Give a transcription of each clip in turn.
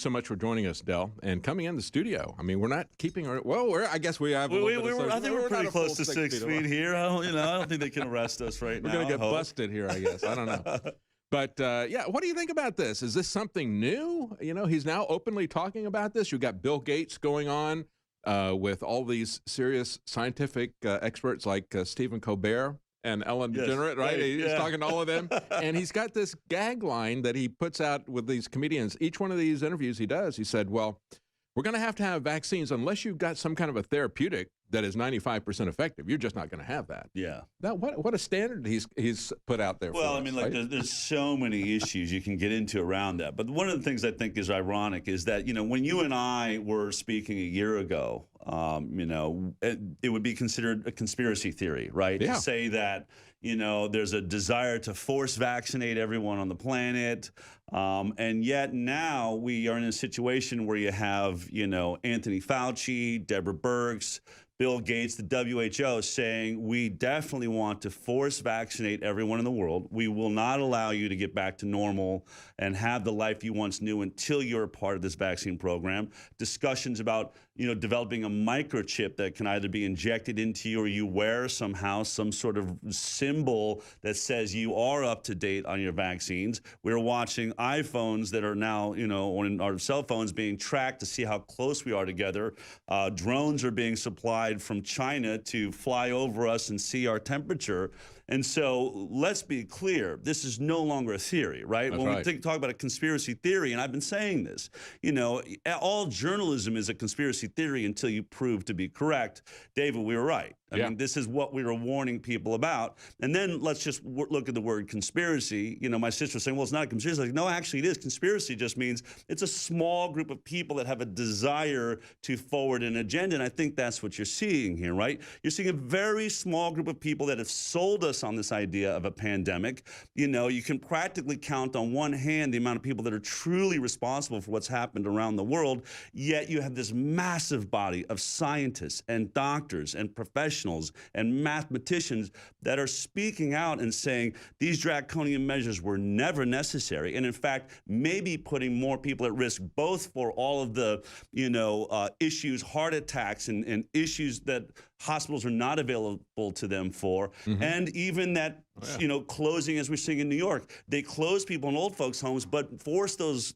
So much for joining us, Del, and coming in the studio. I mean, we're not keeping our I guess we have. I think we're pretty close to 6 feet here. I don't think they can arrest us right now. We're gonna get busted here, I guess. I don't know. But yeah, what do you think about this? Is this something new? You know, he's now openly talking about this. You've got Bill Gates going on with all these serious scientific experts like Stephen Colbert and Ellen DeGeneres, right? He's talking to all of them. And he's got this gag line that he puts out with these comedians. Each one of these interviews he does, he said, well, we're going to have vaccines unless you've got some kind of a therapeutic that is 95% effective. You're just not going to have that. Yeah. Now, what a standard he's put out there. Well, for I mean, us, like right? there's so many issues you can get into around that. But one of the things I think is ironic is that, you know, when you and I were speaking a year ago, you know, it would be considered a conspiracy theory, right? Yeah. To say that, you know, there's a desire to force vaccinate everyone on the planet. And yet now we are in a situation where you have, you know, Anthony Fauci, Deborah Birx, Bill Gates, the WHO saying we definitely want to force vaccinate everyone in the world. We will not allow you to get back to normal and have the life you once knew until you're a part of this vaccine program. Discussions about, you know, developing a microchip that can either be injected into you or you wear somehow some sort of symbol that says you are up to date on your vaccines. We're watching iPhones that are now, you know, on our cell phones being tracked to see how close we are together. Drones are being supplied from China to fly over us and see our temperature. And so let's be clear, this is no longer a theory, right? That's when right. we talk about a conspiracy theory, and I've been saying this, you know, all journalism is a conspiracy theory until you prove to be correct. David, we were right. I mean, this is what we were warning people about. And then let's just look at the word conspiracy. You know, my sister was saying, well, it's not a conspiracy. Like, no, actually it is. Conspiracy just means it's a small group of people that have a desire to forward an agenda. And I think that's what you're seeing here, right? You're seeing a very small group of people that have sold us on this idea of a pandemic. You know, you can practically count on one hand the amount of people that are truly responsible for what's happened around the world. Yet you have this massive body of scientists and doctors and professionals and mathematicians that are speaking out and saying these draconian measures were never necessary, and in fact maybe putting more people at risk, both for all of the, you know, issues, heart attacks and issues that hospitals are not available to them for, and even that, you know, closing, as we're seeing in New York, they close people in old folks' homes, but force those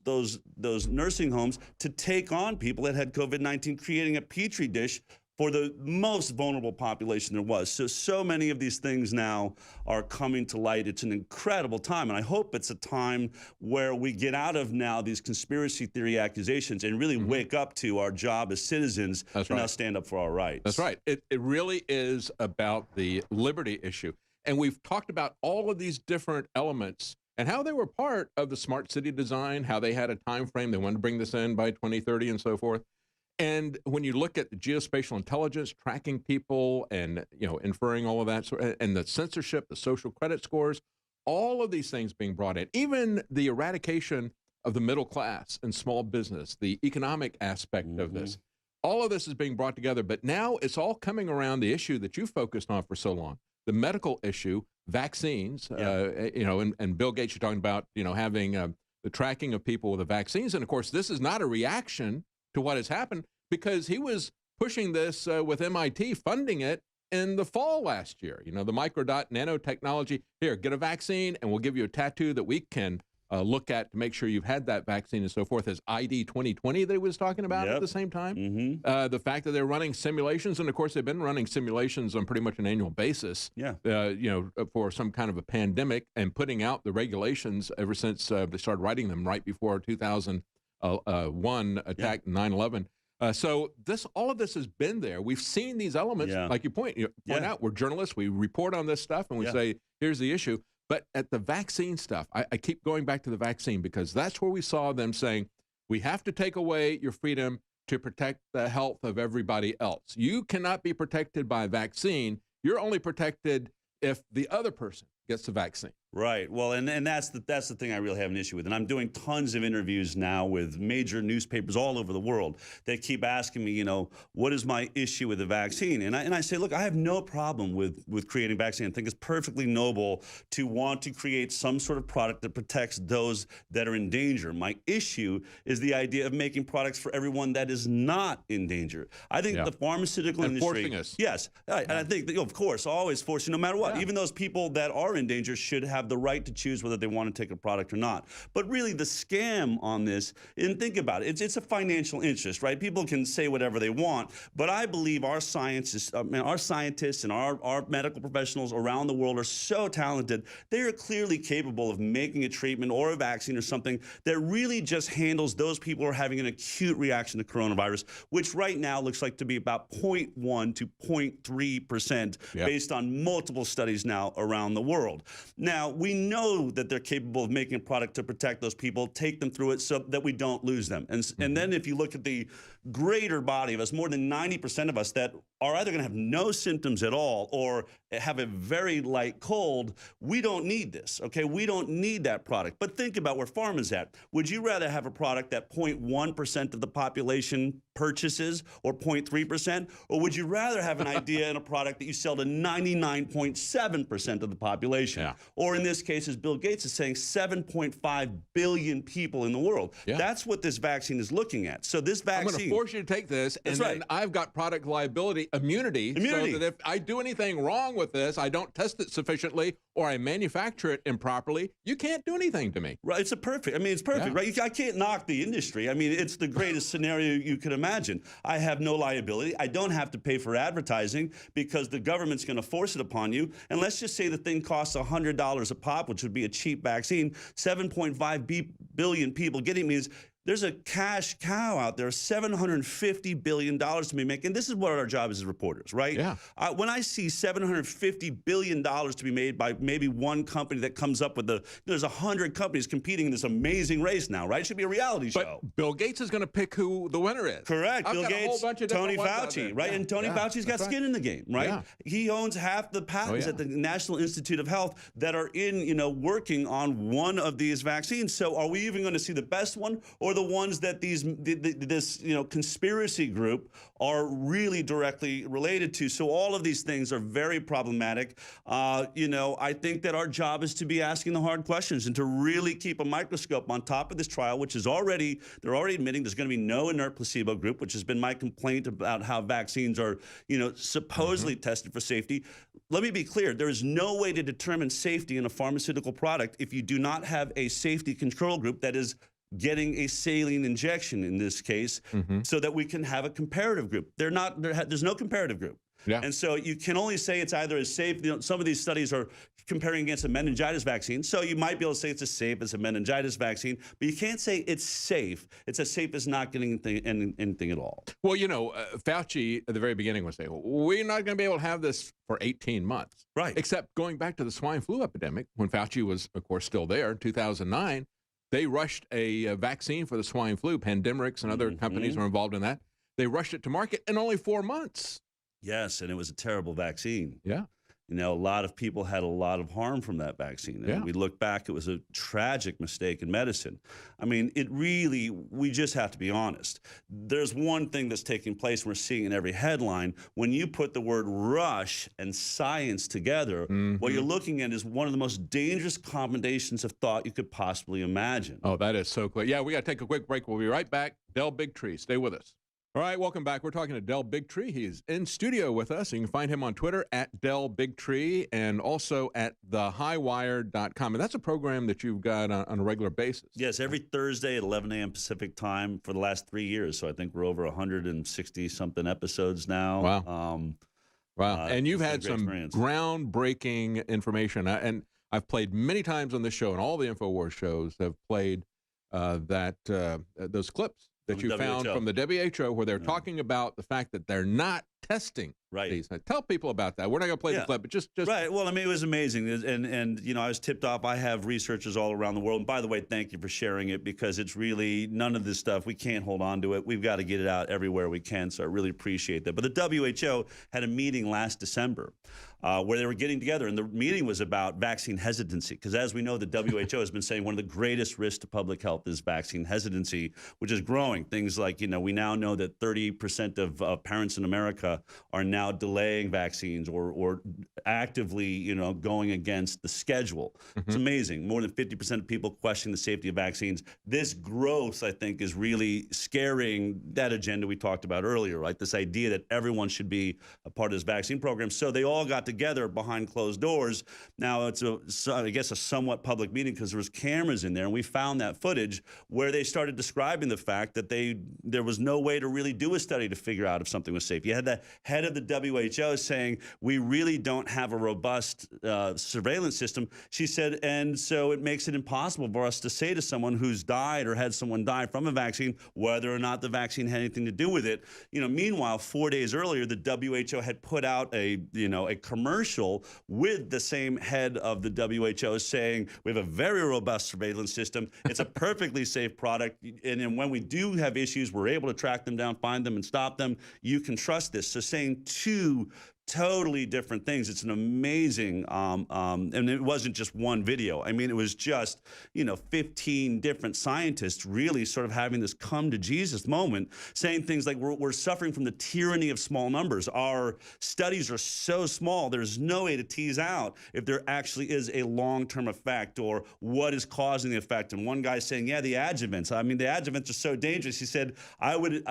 nursing homes to take on people that had COVID-19, creating a petri dish for the most vulnerable population there was. So many of these things now are coming to light. It's an incredible time, and I hope it's a time where we get out of now these conspiracy theory accusations and really wake up to our job as citizens to now stand up for our rights. That's right. It really is about the liberty issue. And we've talked about all of these different elements and how they were part of the smart city design, how they had a time frame. They wanted to bring this in by 2030 and so forth. And when you look at the geospatial intelligence, tracking people and, you know, inferring all of that, and the censorship, the social credit scores, all of these things being brought in, even the eradication of the middle class and small business, the economic aspect of this, all of this is being brought together. But now it's all coming around the issue that you focused on for so long, the medical issue, vaccines, you know, and Bill Gates, you're talking about, you know, having the tracking of people with the vaccines. And of course, this is not a reaction to what has happened, because he was pushing this with MIT, funding it in the fall last year. You know, the microdot nanotechnology. Here, get a vaccine, and we'll give you a tattoo that we can look at to make sure you've had that vaccine and so forth, as ID 2020 that he was talking about at the same time. The fact that they're running simulations, and of course they've been running simulations on pretty much an annual basis, you know, for some kind of a pandemic, and putting out the regulations ever since they started writing them right before 2001 attack, 9/11. So all of this has been there. We've seen these elements, like you point out. We're journalists. We report on this stuff, and we say, here's the issue. But at the vaccine stuff, I keep going back to the vaccine, because that's where we saw them saying, we have to take away your freedom to protect the health of everybody else. You cannot be protected by a vaccine. You're only protected if the other person gets the vaccine. Right. Well, and that's the thing I really have an issue with. And I'm doing tons of interviews now with major newspapers all over the world. They keep asking me, you know, what is my issue with the vaccine? And I say, look, I have no problem with creating vaccine. I think it's perfectly noble to want to create some sort of product that protects those that are in danger. My issue is the idea of making products for everyone that is not in danger. I think the pharmaceutical industry, forcing us. Yes, and I think that, of course, always forcing, no matter what. Even those people that are in danger should have the right to choose whether they want to take a product or not. But really, the scam on this, and think about it, it's a financial interest, right? People can say whatever they want, but I believe our scientists and our medical professionals around the world are so talented. They are clearly capable of making a treatment or a vaccine or something that really just handles those people who are having an acute reaction to coronavirus, which right now looks like to be about 0.1 to 0.3% based on multiple studies now around the world. Now, we know that they're capable of making a product to protect those people, take them through it so that we don't lose them. And then if you look at the greater body of us, more than 90% of us that are either going to have no symptoms at all or have a very light cold, we don't need this, okay? We don't need that product. But think about where pharma's at. Would you rather have a product that 0.1% of the population purchases or 0.3%? Or would you rather have an idea in a product that you sell to 99.7% of the population? Or in this case, as Bill Gates is saying, 7.5 billion people in the world. That's what this vaccine is looking at. So this vaccine— I'm going to force you to take this, and then I've got product liability immunity, so that if I do anything wrong with this, I don't test it sufficiently, or I manufacture it improperly, you can't do anything to me. Right, it's perfect. I mean, it's perfect, right? I can't knock the industry. I mean, it's the greatest scenario you could imagine. I have no liability. I don't have to pay for advertising because the government's going to force it upon you. And let's just say the thing costs $100 a pop, which would be a cheap vaccine. 7.5 billion people getting it means there's a cash cow out there, $750 billion to be making. This is what our job is as reporters, right? When I see $750 billion to be made by maybe one company that comes up with there's 100 companies competing in this amazing race now, right? It should be a reality show. But Bill Gates is going to pick who the winner is. Correct. Bill Gates, Tony Fauci, right? And Tony Fauci's got skin in the game, right? He owns half the patents at the National Institute of Health that are working on one of these vaccines. So are we even going to see the best one or the ones that this conspiracy group are really directly related to? So all of these things are very problematic. I think that our job is to be asking the hard questions and to really keep a microscope on top of this trial, which is they're already admitting there's going to be no inert placebo group, which has been my complaint about how vaccines are, supposedly tested for safety. Let me be clear. There is no way to determine safety in a pharmaceutical product if you do not have a safety control group that is getting a saline injection in this case, so that we can have a comparative group. There's no comparative group. And so you can only say it's either as safe. Some of these studies are comparing against a meningitis vaccine. So you might be able to say it's as safe as a meningitis vaccine, but you can't say it's safe. It's as safe as not getting anything at all. Well, Fauci at the very beginning was saying, we're not going to be able to have this for 18 months. Right. Except going back to the swine flu epidemic, when Fauci was, of course, still there in 2009, they rushed a vaccine for the swine flu. Pandemrix and other companies were involved in that. They rushed it to market in only 4 months. Yes, and it was a terrible vaccine. Yeah. A lot of people had a lot of harm from that vaccine. And we look back, it was a tragic mistake in medicine. I mean, we just have to be honest. There's one thing that's taking place, and we're seeing in every headline. When you put the word rush and science together, what you're looking at is one of the most dangerous combinations of thought you could possibly imagine. Oh, that is so quick. Yeah, we got to take a quick break. We'll be right back. Del Bigtree, stay with us. All right, welcome back. We're talking to Del Bigtree. He's in studio with us. You can find him on Twitter at Del Bigtree and also at thehighwire.com. And that's a program that you've got on a regular basis. Yes, every Thursday at 11 a.m. Pacific time for the last 3 years. So I think we're over 160-something episodes now. Wow. Wow. And you've had some groundbreaking information. And I've played many times on this show, and all the InfoWars shows have played those clips that you found from the WHO, where they're talking about the fact that they're not testing Right. Please tell people about that. We're not going to play the clip, but just right. Well, I mean, it was amazing, and you know, I was tipped off. I have researchers all around the world, and by the way, thank you for sharing it, because it's really none of this stuff. We can't hold on to it. We've got to get it out everywhere we can. So I really appreciate that. But the WHO had a meeting last December where they were getting together, and the meeting was about vaccine hesitancy, because as we know, the WHO has been saying one of the greatest risks to public health is vaccine hesitancy, which is growing. Things like, you know, we now know that 30% of parents in America are now delaying vaccines or actively, you know, going against the schedule. It's amazing. More than 50% of people question the safety of vaccines. This growth, I think, is really scaring that agenda we talked about earlier, right? This idea that everyone should be a part of this vaccine program. So they all got together behind closed doors. Now it's I guess a somewhat public meeting, because there was cameras in there, and we found that footage where they started describing the fact that there was no way to really do a study to figure out if something was safe. You had the head of the WHO saying, we really don't have a robust surveillance system. She said, and so it makes it impossible for us to say to someone who's died or had someone die from a vaccine whether or not the vaccine had anything to do with it. You know, meanwhile, 4 days earlier, the WHO had put out a commercial with the same head of the WHO saying, we have a very robust surveillance system. It's a perfectly safe product. And then when we do have issues, we're able to track them down, find them, and stop them. You can trust this. So saying two totally different things. It's an amazing, and it wasn't just one video. I mean, it was just, 15 different scientists really sort of having this come to Jesus moment, saying things like, we're suffering from the tyranny of small numbers. Our studies are so small, there's no way to tease out if there actually is a long-term effect or what is causing the effect. And one guy saying, yeah, the adjuvants. I mean, the adjuvants are so dangerous. He said,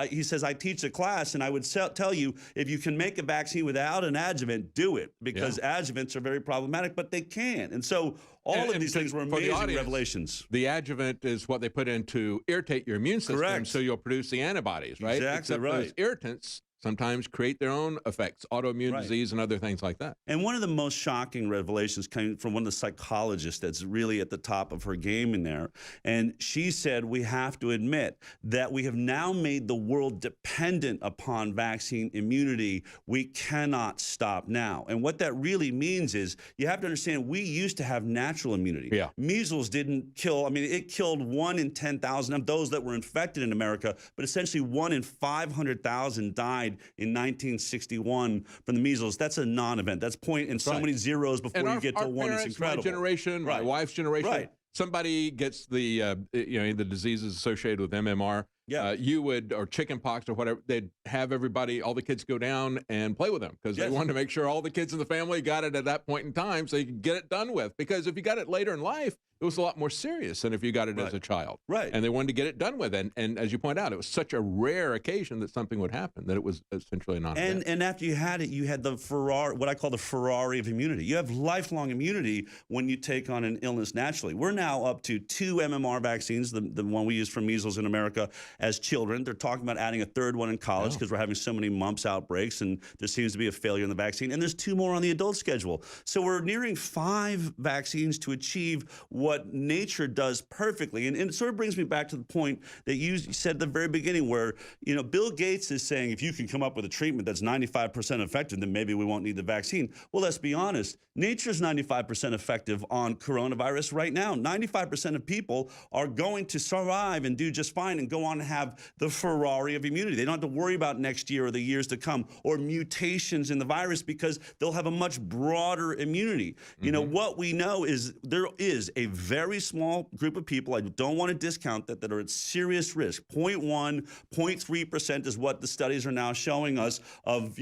he says, I teach a class and I would tell you, if you can make a vaccine without an adjuvant, do it, because adjuvants are very problematic, but they can. And so all of these things were amazing revelations. The adjuvant is what they put in to irritate your immune system, so you'll produce the antibodies, right? Exactly right. Those irritants sometimes create their own effects, autoimmune disease and other things like that. And one of the most shocking revelations came from one of the psychologists that's really at the top of her game in there. And she said, we have to admit that we have now made the world dependent upon vaccine immunity. We cannot stop now. And what that really means is, you have to understand, we used to have natural immunity. Yeah. Measles didn't kill, I mean, it killed 1 in 10,000 of those that were infected in America, but essentially 1 in 500,000 died in 1961 from the measles. That's a non-event. That's point in so many zeros before you get to one. It's incredible. My generation, my wife's generation, somebody gets the the diseases associated with MMR. You would, or chicken pox or whatever, they'd have everybody, all the kids go down and play with them, because they wanted to make sure all the kids in the family got it at that point in time so you could get it done with. Because if you got it later in life, it was a lot more serious than if you got it as a child. And they wanted to get it done with. And as you point out, it was such a rare occasion that something would happen that it was essentially not. And after you had it, you had the Ferrari, what I call the Ferrari of immunity. You have lifelong immunity when you take on an illness naturally. We're now up to 2 MMR vaccines, the one we use for measles in America as children. They're talking about adding a 3rd one in college because we're having so many mumps outbreaks and there seems to be a failure in the vaccine. And there's 2 more on the adult schedule. So we're nearing 5 vaccines to achieve what nature does perfectly. And it sort of brings me back to the point that you said at the very beginning, where Bill Gates is saying, if you can come up with a treatment that's 95% effective, then maybe we won't need the vaccine. Well, let's be honest. Nature's 95% effective on coronavirus right now. 95% of people are going to survive and do just fine and go on to have the Ferrari of immunity. They don't have to worry about next year or the years to come or mutations in the virus, because they'll have a much broader immunity. What we know is there is a very small group of people, I don't want to discount that are at serious risk. 0.1, 0.3% is what the studies are now showing us of,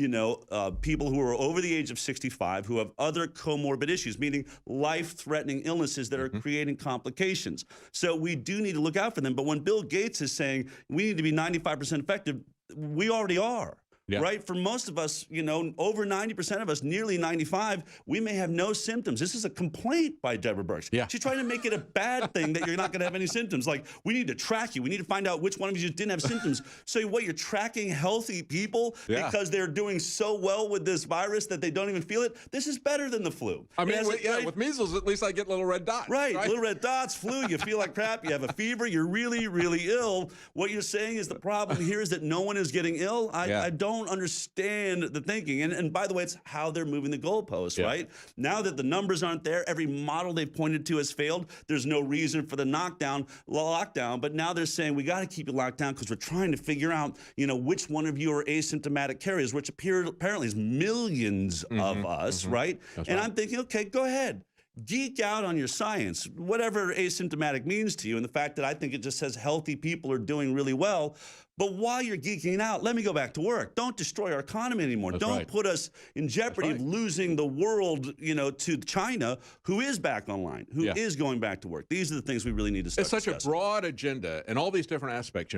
people who are over the age of 65 who have other comorbid issues, meaning life-threatening illnesses that are creating complications. So we do need to look out for them. But when Bill Gates is saying we need to be 95% effective, we already are. Right? For most of us, over 90% of us, nearly 95, we may have no symptoms. This is a complaint by Deborah Birx. She's trying to make it a bad thing that you're not going to have any symptoms. Like, we need to track you. We need to find out which one of you didn't have symptoms. So what, you're tracking healthy people because they're doing so well with this virus that they don't even feel it? This is better than the flu. I mean, with measles, at least I get little red dots. Right, little red dots, flu, you feel like crap, you have a fever, you're really, really ill. What you're saying is the problem here is that no one is getting ill. I don't don't understand the thinking. And by the way, it's how they're moving the goalposts, right? Now that the numbers aren't there, every model they've pointed to has failed. There's no reason for the lockdown, but now they're saying we got to keep it locked down because we're trying to figure out, which one of you are asymptomatic carriers, which apparently is millions of us, right? And I'm thinking, okay, go ahead. Geek out on your science, whatever asymptomatic means to you, and the fact that I think it just says healthy people are doing really well. But while you're geeking out, let me go back to work. Don't destroy our economy anymore. Don't put us in jeopardy of losing the world, to China, who is back online, who is going back to work. These are the things we really need to start discussing. It's such a broad agenda and all these different aspects,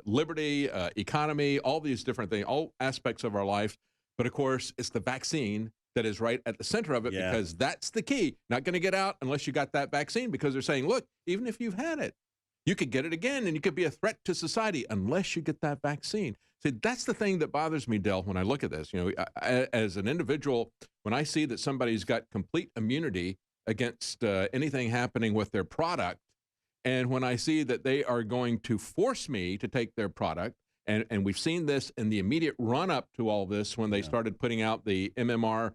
liberty, economy, all these different things, all aspects of our life. But of course, it's the vaccine that is right at the center of it because that's the key. Not going to get out unless you got that vaccine, because they're saying, look, even if you've had it, you could get it again and you could be a threat to society unless you get that vaccine. See, that's the thing that bothers me, Del, when I look at this. As an individual, when I see that somebody's got complete immunity against anything happening with their product, and when I see that they are going to force me to take their product, and we've seen this in the immediate run-up to all this when they started putting out the MMR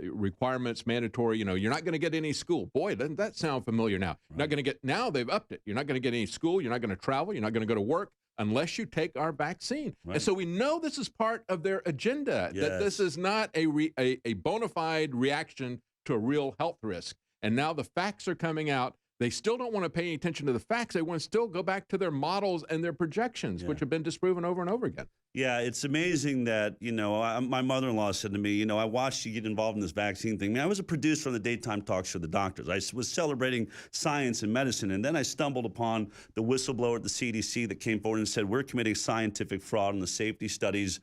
requirements, mandatory, you're not going to get any school. Boy, doesn't that sound familiar now? You're not going to get, now they've upped it. You're not going to get any school. You're not going to travel. You're not going to go to work unless you take our vaccine. And so we know this is part of their agenda, that this is not a bona fide reaction to a real health risk. And now the facts are coming out. They still don't want to pay any attention to the facts. They want to still go back to their models and their projections, which have been disproven over and over again. Yeah, it's amazing that, my mother-in-law said to me, I watched you get involved in this vaccine thing. I was a producer on the daytime talk show, The Doctors. I was celebrating science and medicine, and then I stumbled upon the whistleblower at the CDC that came forward and said, we're committing scientific fraud on the safety studies,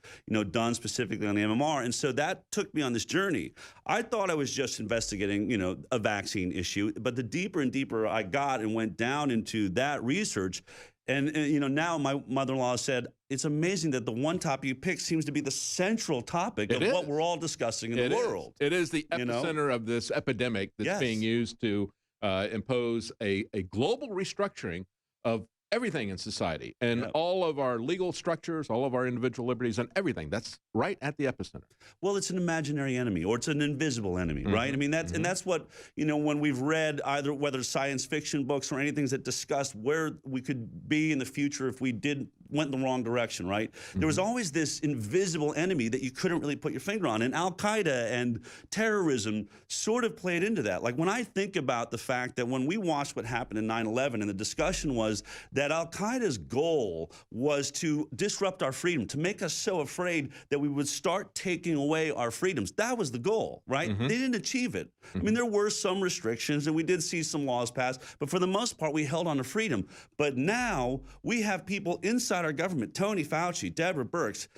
done specifically on the MMR. And so that took me on this journey. I thought I was just investigating, a vaccine issue, but the deeper and deeper I got and went down into that research, and now my mother-in-law said, it's amazing that the one topic you picked seems to be the central topic of what we're all discussing in the world. It is the epicenter of this epidemic that's being used to impose a global restructuring of everything in society and all of our legal structures, all of our individual liberties and everything. That's right at the epicenter. Well, it's an imaginary enemy, or it's an invisible enemy, right? I mean, that's and that's what, when we've read either whether science fiction books or anything that discussed where we could be in the future if we went in the wrong direction, right? There was always this invisible enemy that you couldn't really put your finger on, and Al-Qaeda and terrorism sort of played into that. Like when I think about the fact that when we watched what happened in 9/11, and the discussion was that Al-Qaeda's goal was to disrupt our freedom, to make us so afraid that we would start taking away our freedoms. That was the goal, right? They didn't achieve it. I mean, there were some restrictions, and we did see some laws passed, but for the most part, we held on to freedom. But now we have people inside our government, Tony Fauci, Deborah Birx,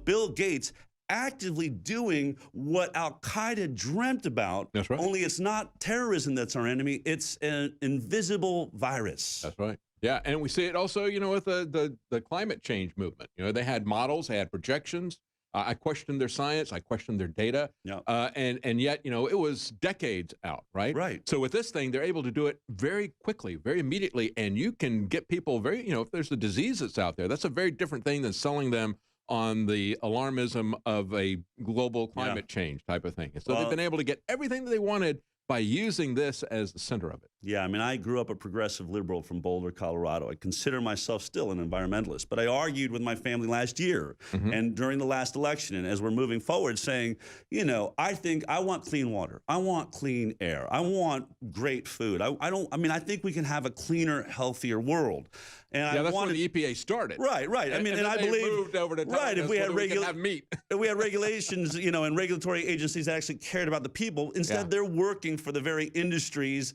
Bill Gates, actively doing what Al-Qaeda dreamt about. That's right. Only it's not terrorism that's our enemy. It's an invisible virus. That's right. Yeah, and we see it also, with the climate change movement. They had models, they had projections. I questioned their science, I questioned their data, and yet, it was decades out, right? Right. So with this thing, they're able to do it very quickly, very immediately, and you can get people if there's a disease that's out there, that's a very different thing than selling them on the alarmism of a global climate change type of thing. And so they've been able to get everything that they wanted by using this as the center of it. Yeah, I mean, I grew up a progressive liberal from Boulder, Colorado. I consider myself still an environmentalist, but I argued with my family last year and during the last election, and as we're moving forward, saying, I want clean water, I want clean air, I want great food. I think we can have a cleaner, healthier world. And that's where the EPA started. Right. I mean, and I believe moved over to if we had meat. If we had regulations, and regulatory agencies that actually cared about the people, instead they're working for the very industries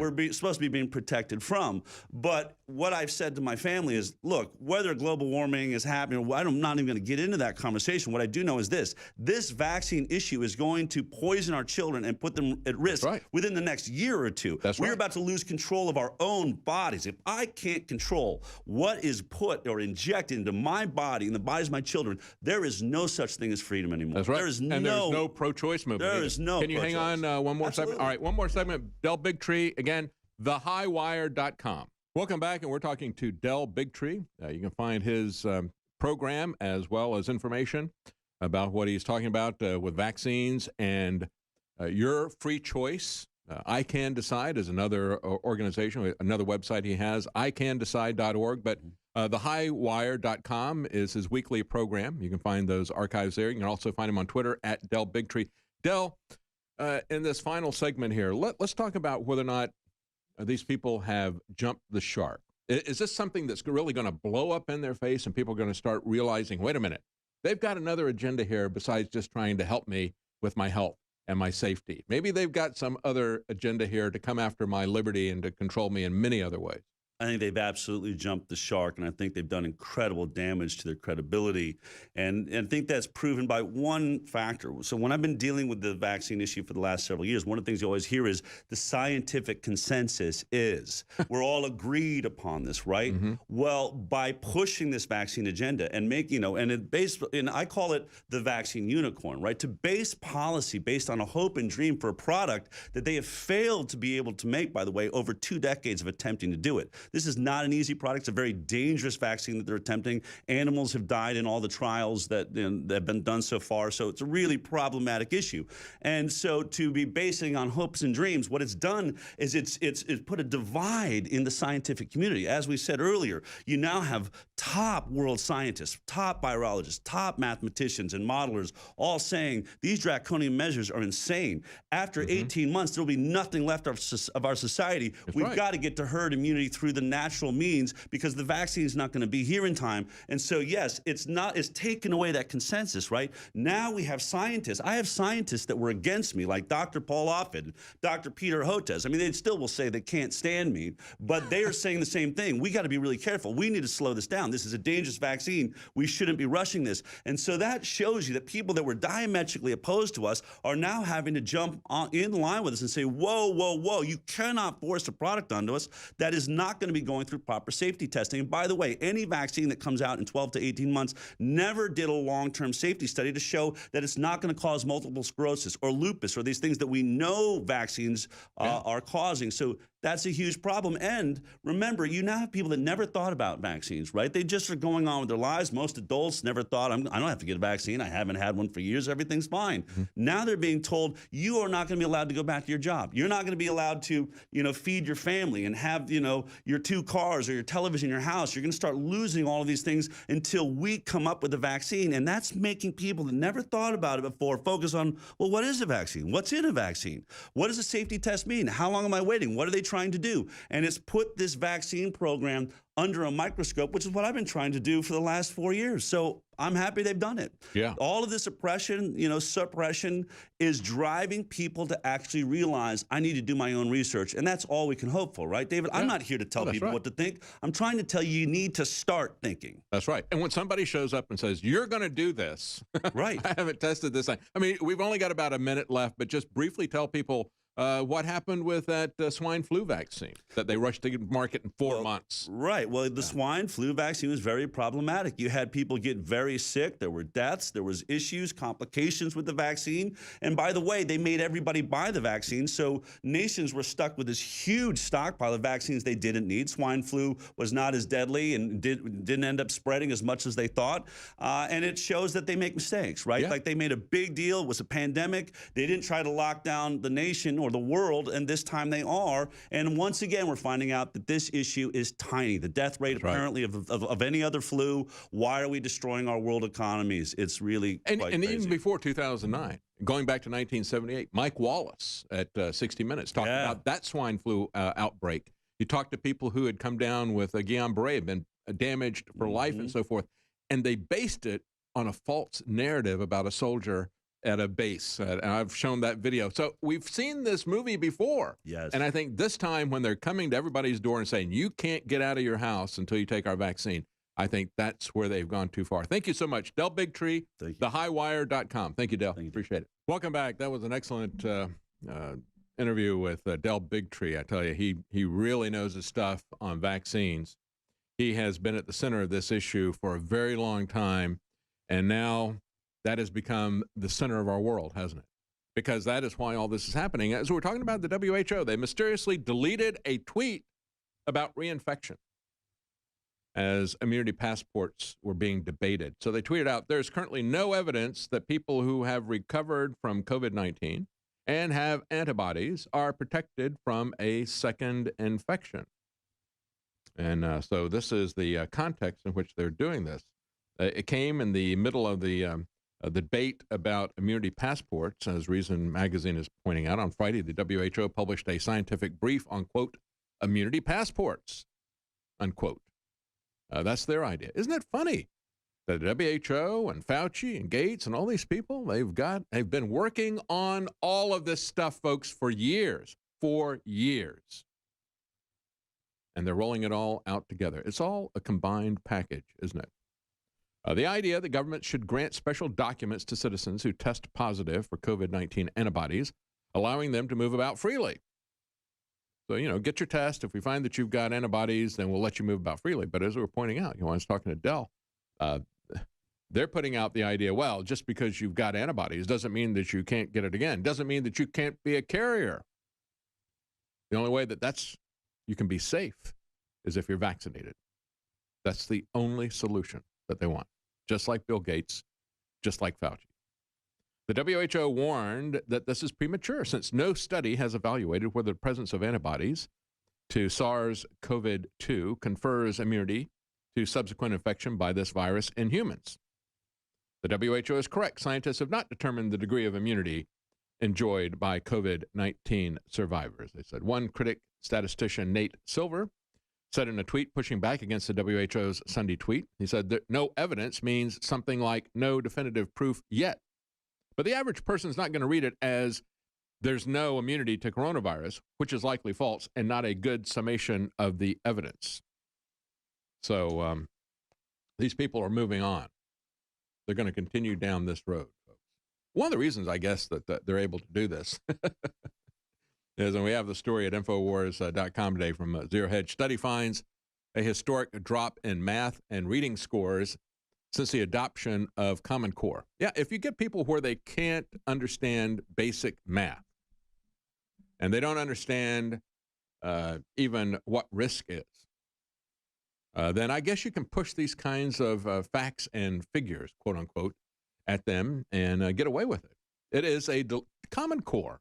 we're supposed to be being protected from. But what I've said to my family is, look, whether global warming is happening, I'm not even going to get into that conversation. What I do know is this vaccine issue is going to poison our children and put them at risk within the next year or two. We're about to lose control of our own bodies. If I can't control what is put or injected into my body and the bodies of my children, there is no such thing as freedom anymore. That's right. There's no pro-choice movement. There is no. Can you hang on one more segment? All right, one more segment. Del Bigtree, again, thehighwire.com. Welcome back, and we're talking to Del Bigtree. You can find his program as well as information about what he's talking about with vaccines and your free choice. I Can Decide is another organization, another website he has, icandecide.org. But thehighwire.com is his weekly program. You can find those archives there. You can also find him on Twitter at Del Bigtree. Del, in this final segment here, let's talk about whether or not these people have jumped the shark. Is this something that's really going to blow up in their face and people are going to start realizing, wait a minute, they've got another agenda here besides just trying to help me with my health and my safety? Maybe they've got some other agenda here to come after my liberty and to control me in many other ways. I think they've absolutely jumped the shark, and I think they've done incredible damage to their credibility. And I think that's proven by one factor. So when I've been dealing with the vaccine issue for the last several years, one of the things you always hear is the scientific consensus is. We're all agreed upon this, right? Mm-hmm. Well, by pushing this vaccine agenda and and I call it the vaccine unicorn, right? To base policy based on a hope and dream for a product that they have failed to be able to make, by the way, over 2 decades of attempting to do it. This is not an easy product. It's a very dangerous vaccine that they're attempting. Animals have died in all the trials that have been done so far, so it's a really problematic issue. And so to be basing on hopes and dreams, what it's done is it's put a divide in the scientific community. As we said earlier, you now have top world scientists, top virologists, top mathematicians and modelers all saying these draconian measures are insane. After 18 months, there will be nothing left of our society. We've got to get to herd immunity through the natural means because the vaccine is not going to be here in time. And so, yes, it's taken away that consensus, right? Now we have scientists. I have scientists that were against me, like Dr. Paul Offit, Dr. Peter Hotez. I mean, they still will say they can't stand me, but they are saying the same thing. We got to be really careful. We need to slow this down. This is a dangerous vaccine. We shouldn't be rushing this. And so that shows you that people that were diametrically opposed to us are now having to jump in line with us and say, whoa, whoa, whoa, you cannot force a product onto us that is not going to be going through proper safety testing. And by the way, any vaccine that comes out in 12 to 18 months never did a long-term safety study to show that it's not going to cause multiple sclerosis or lupus or these things that we know vaccines are causing. So that's a huge problem. And remember, you now have people that never thought about vaccines, right? They just are going on with their lives. Most adults never thought, I don't have to get a vaccine. I haven't had one for years. Everything's fine. Now they're being told, you are not going to be allowed to go back to your job. You're not going to be allowed to, feed your family and have, your 2 cars or your television, your house. You're going to start losing all of these things until we come up with a vaccine. And that's making people that never thought about it before focus on, well, what is a vaccine? What's in a vaccine? What does a safety test mean? How long am I waiting? What are they trying to do? And it's put this vaccine program under a microscope, which is what I've been trying to do for the last 4 years. So I'm happy they've done it. Yeah. All of this oppression, suppression is driving people to actually realize I need to do my own research. And that's all we can hope for, right, David? I'm not here to tell people what to think. I'm trying to tell you need to start thinking. That's right. And when somebody shows up and says, you're going to do this, right? I haven't tested this. I mean, we've only got about a minute left, but just briefly tell people what happened with that swine flu vaccine that they rushed to market in 4 months? Right. Well, the swine flu vaccine was very problematic. You had people get very sick. There were deaths. There was issues, complications with the vaccine. And by the way, they made everybody buy the vaccine. So nations were stuck with this huge stockpile of vaccines they didn't need. Swine flu was not as deadly and didn't end up spreading as much as they thought. And it shows that they make mistakes, right? Like they made a big deal. It was a pandemic. They didn't try to lock down the nation or the world, and this time they are. And once again, we're finding out that this issue is tiny. The death rate apparently of any other flu. Why are we destroying our world economies? It's really quite crazy. And even before 2009, going back to 1978, Mike Wallace at 60 Minutes talked about that swine flu outbreak. He talked to people who had come down with Guillain-Barré, been damaged for life and so forth, and they based it on a false narrative about a soldier at a base, and I've shown that video. So we've seen this movie before. Yes. And I think this time when they're coming to everybody's door and saying, you can't get out of your house until you take our vaccine, I think that's where they've gone too far. Thank you so much. Del Bigtree, thehighwire.com. Thank you, Del. Appreciate it. Welcome back. That was an excellent interview with Del Bigtree. I tell you, he really knows his stuff on vaccines. He has been at the center of this issue for a very long time, and now that has become the center of our world, hasn't it? Because that is why all this is happening. As we're talking about the WHO, they mysteriously deleted a tweet about reinfection. as immunity passports were being debated. So they tweeted out, there's currently no evidence that people who have recovered from COVID-19 and have antibodies are protected from a second infection. And so this is the context in which they're doing this. It came in the middle of the debate about immunity passports, as Reason Magazine is pointing out. On Friday, the WHO published a scientific brief on, quote, immunity passports, unquote. That's their idea. Isn't it funny that the WHO and Fauci and Gates and all these people, they've been working on all of this stuff, folks, for years. And they're rolling it all out together. It's all a combined package, isn't it? The idea that government should grant special documents to citizens who test positive for COVID-19 antibodies, allowing them to move about freely. So, get your test. If we find that you've got antibodies, then we'll let you move about freely. But as we were pointing out, I was talking to Dell, they're putting out the idea, well, just because you've got antibodies doesn't mean that you can't get it again. Doesn't mean that you can't be a carrier. The only way that you can be safe is if you're vaccinated. That's the only solution that they want, just like Bill Gates, just like Fauci. The WHO warned that this is premature since no study has evaluated whether the presence of antibodies to SARS-CoV-2 confers immunity to subsequent infection by this virus in humans. The WHO is correct. Scientists have not determined the degree of immunity enjoyed by COVID-19 survivors. They said one critic, statistician Nate Silver, said in a tweet pushing back against the WHO's Sunday tweet. He said that no evidence means something like no definitive proof yet. But the average person is not going to read it as there's no immunity to coronavirus, which is likely false and not a good summation of the evidence. So these people are moving on. They're going to continue down this road, folks. One of the reasons, I guess, that they're able to do this is, and we have the story at Infowars.com today from Zero Hedge. Study finds a historic drop in math and reading scores since the adoption of Common Core. Yeah, if you get people where they can't understand basic math and they don't understand even what risk is, then I guess you can push these kinds of facts and figures, quote unquote, at them and get away with it. It is Common Core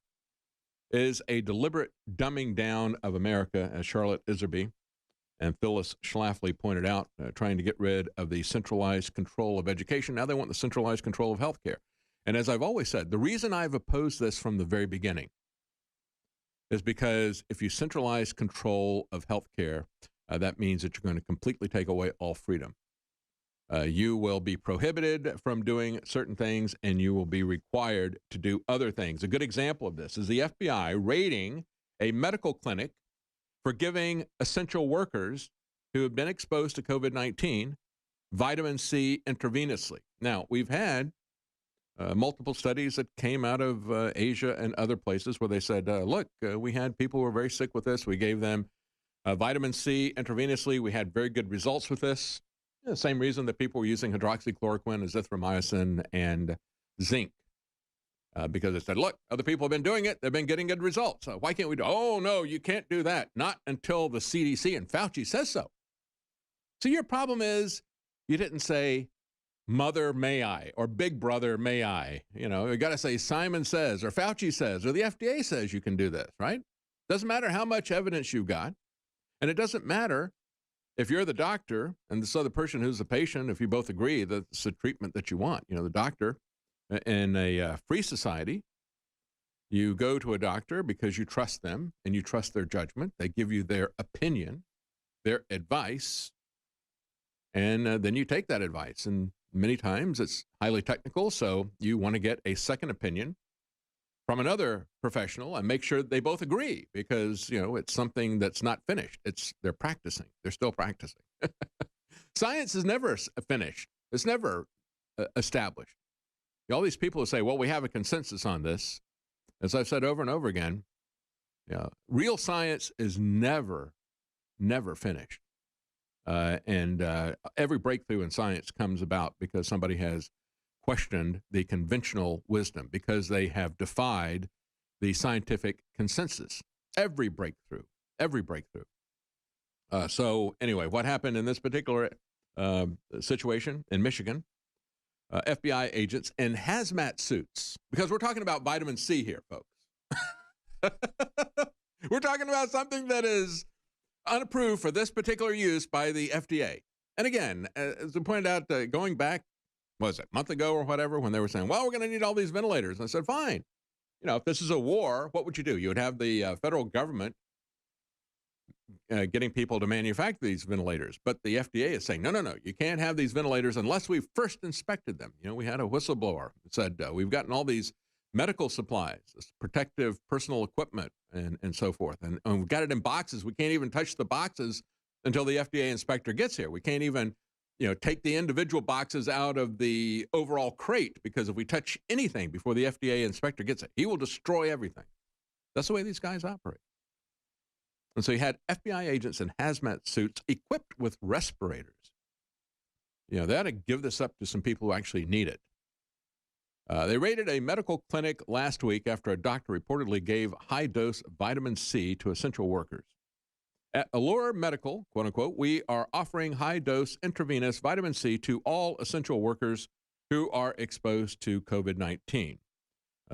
is a deliberate dumbing down of America, as Charlotte Iserby and Phyllis Schlafly pointed out, trying to get rid of the centralized control of education. Now they want the centralized control of healthcare. And as I've always said, the reason I've opposed this from the very beginning is because if you centralize control of healthcare, that means that you're going to completely take away all freedom. You will be prohibited from doing certain things, and you will be required to do other things. A good example of this is the FBI raiding a medical clinic for giving essential workers who have been exposed to COVID-19 vitamin C intravenously. Now, we've had multiple studies that came out of Asia and other places where they said, look, we had people who were very sick with this. We gave them vitamin C intravenously. We had very good results with this. The same reason that people were using hydroxychloroquine, azithromycin, and zinc. Because they said, look, other people have been doing it. They've been getting good results. Why can't we do it? Oh, no, you can't do that. Not until the CDC and Fauci says so. So your problem is you didn't say, Mother, may I, or Big Brother, may I. You got to say Simon says, or Fauci says, or the FDA says you can do this, right? Doesn't matter how much evidence you've got. And it doesn't matter if you're the doctor and this other person who's the patient, if you both agree that it's the treatment that you want. The doctor in a free society, you go to a doctor because you trust them and you trust their judgment. They give you their opinion, their advice, and then you take that advice. And many times it's highly technical, so you want to get a second opinion from another professional and make sure that they both agree because, it's something that's not finished. They're practicing. They're still practicing. Science is never finished. It's never established. All these people who say, well, we have a consensus on this. As I've said over and over again, real science is never finished. And every breakthrough in science comes about because somebody has questioned the conventional wisdom, because they have defied the scientific consensus. Every breakthrough. So anyway, what happened in this particular situation in Michigan? FBI agents in hazmat suits, because we're talking about vitamin C here, folks. We're talking about something that is unapproved for this particular use by the FDA. And again, as I pointed out, going back, was it a month ago or whatever, when they were saying, well, we're going to need all these ventilators. And I said, fine. You know, if this is a war, what would you do? You would have the federal government getting people to manufacture these ventilators. But the FDA is saying, no, no, no, you can't have these ventilators unless we've first inspected them. You know, we had a whistleblower that said, we've gotten all these medical supplies, this protective personal equipment, and so forth. And we've got it in boxes. We can't even touch the boxes until the FDA inspector gets here. We can't even, you know, take the individual boxes out of the overall crate, because if we touch anything before the FDA inspector gets it, he will destroy everything. That's the way these guys operate. And so you had FBI agents in hazmat suits equipped with respirators. You know, they ought to give this up to some people who actually need it. They raided a medical clinic last week after a doctor reportedly gave high-dose vitamin C to essential workers. At Allure Medical, quote unquote, we are offering high-dose intravenous vitamin C to all essential workers who are exposed to COVID-19,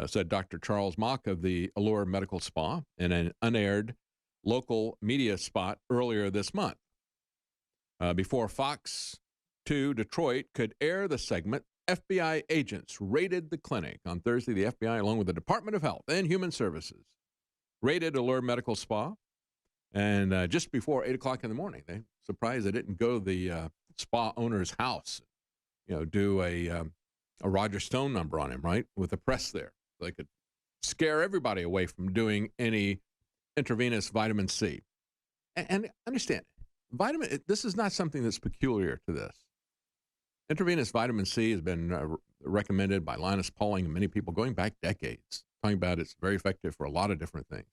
said Dr. Charles Mock of the Allure Medical Spa in an unaired local media spot earlier this month. Before Fox 2 Detroit could air the segment, FBI agents raided the clinic on Thursday. The FBI, along with the Department of Health and Human Services, raided Allure Medical Spa. And just before 8 o'clock in the morning, they surprised they didn't go to the spa owner's house, you know, do a Roger Stone number on him, right, with the press there. They could scare everybody away from doing any intravenous vitamin C. And understand, this is not something that's peculiar to this. Intravenous vitamin C has been recommended by Linus Pauling and many people going back decades, talking about it's very effective for a lot of different things.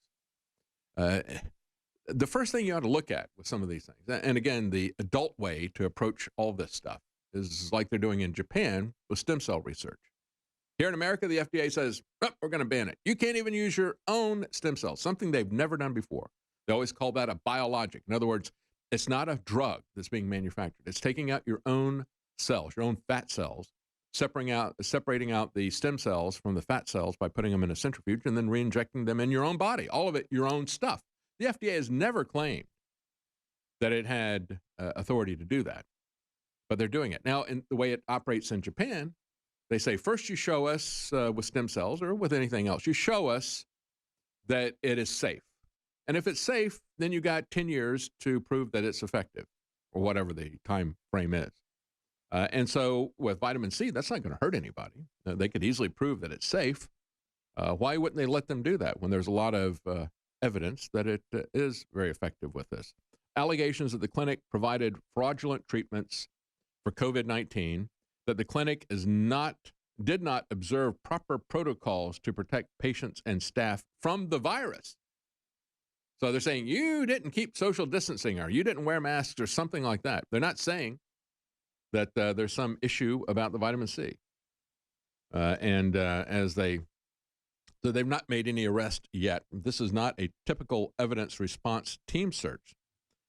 The first thing you ought to look at with some of these things, and again, the adult way to approach all this stuff is like they're doing in Japan with stem cell research. Here in America, the FDA says, oh, we're going to ban it. You can't even use your own stem cells, something they've never done before. They always call that a biologic. In other words, it's not a drug that's being manufactured. It's taking out your own cells, your own fat cells, separating out the stem cells from the fat cells by putting them in a centrifuge and then re-injecting them in your own body, all of it your own stuff. The FDA has never claimed that it had authority to do that, but they're doing it. Now, in the way it operates in Japan, they say, first you show us with stem cells or with anything else, you show us that it is safe. And if it's safe, then you got 10 years to prove that it's effective, or whatever the time frame is. And so with vitamin C, that's not going to hurt anybody. They could easily prove that it's safe. Why wouldn't they let them do that when there's a lot of evidence that it is very effective with this? Allegations that the clinic provided fraudulent treatments for COVID-19, that the clinic did not observe proper protocols to protect patients and staff from the virus. So they're saying you didn't keep social distancing, or you didn't wear masks, or something like that. They're not saying that there's some issue about the vitamin C. So they've not made any arrest yet. This is not a typical evidence response team search.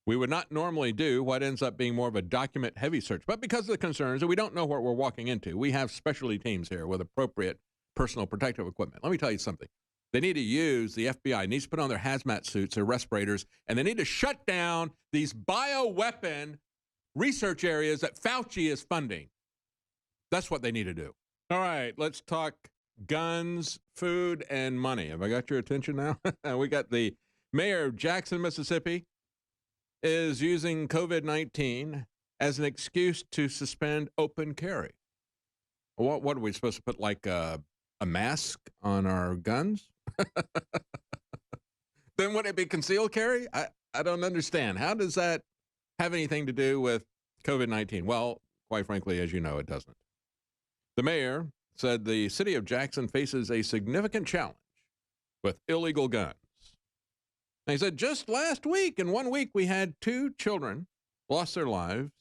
We would not normally do what ends up being more of a document-heavy search. But because of the concerns that we don't know what we're walking into, we have specialty teams here with appropriate personal protective equipment. Let me tell you something. They need to use, the FBI needs to put on their hazmat suits, their respirators, and they need to shut down these bioweapon research areas that Fauci is funding. That's what they need to do. All right, let's talk guns, food, and money. Have I got your attention now? We got the mayor of Jackson, Mississippi, is using COVID-19 as an excuse to suspend open carry. What are we supposed to put, like a mask on our guns? Then would it be concealed carry? I don't understand. How does that have anything to do with COVID-19? Well, quite frankly, as you know, it doesn't. The mayor said the city of Jackson faces a significant challenge with illegal guns. And he said just last week, in 1 week, we had 2 children lost their lives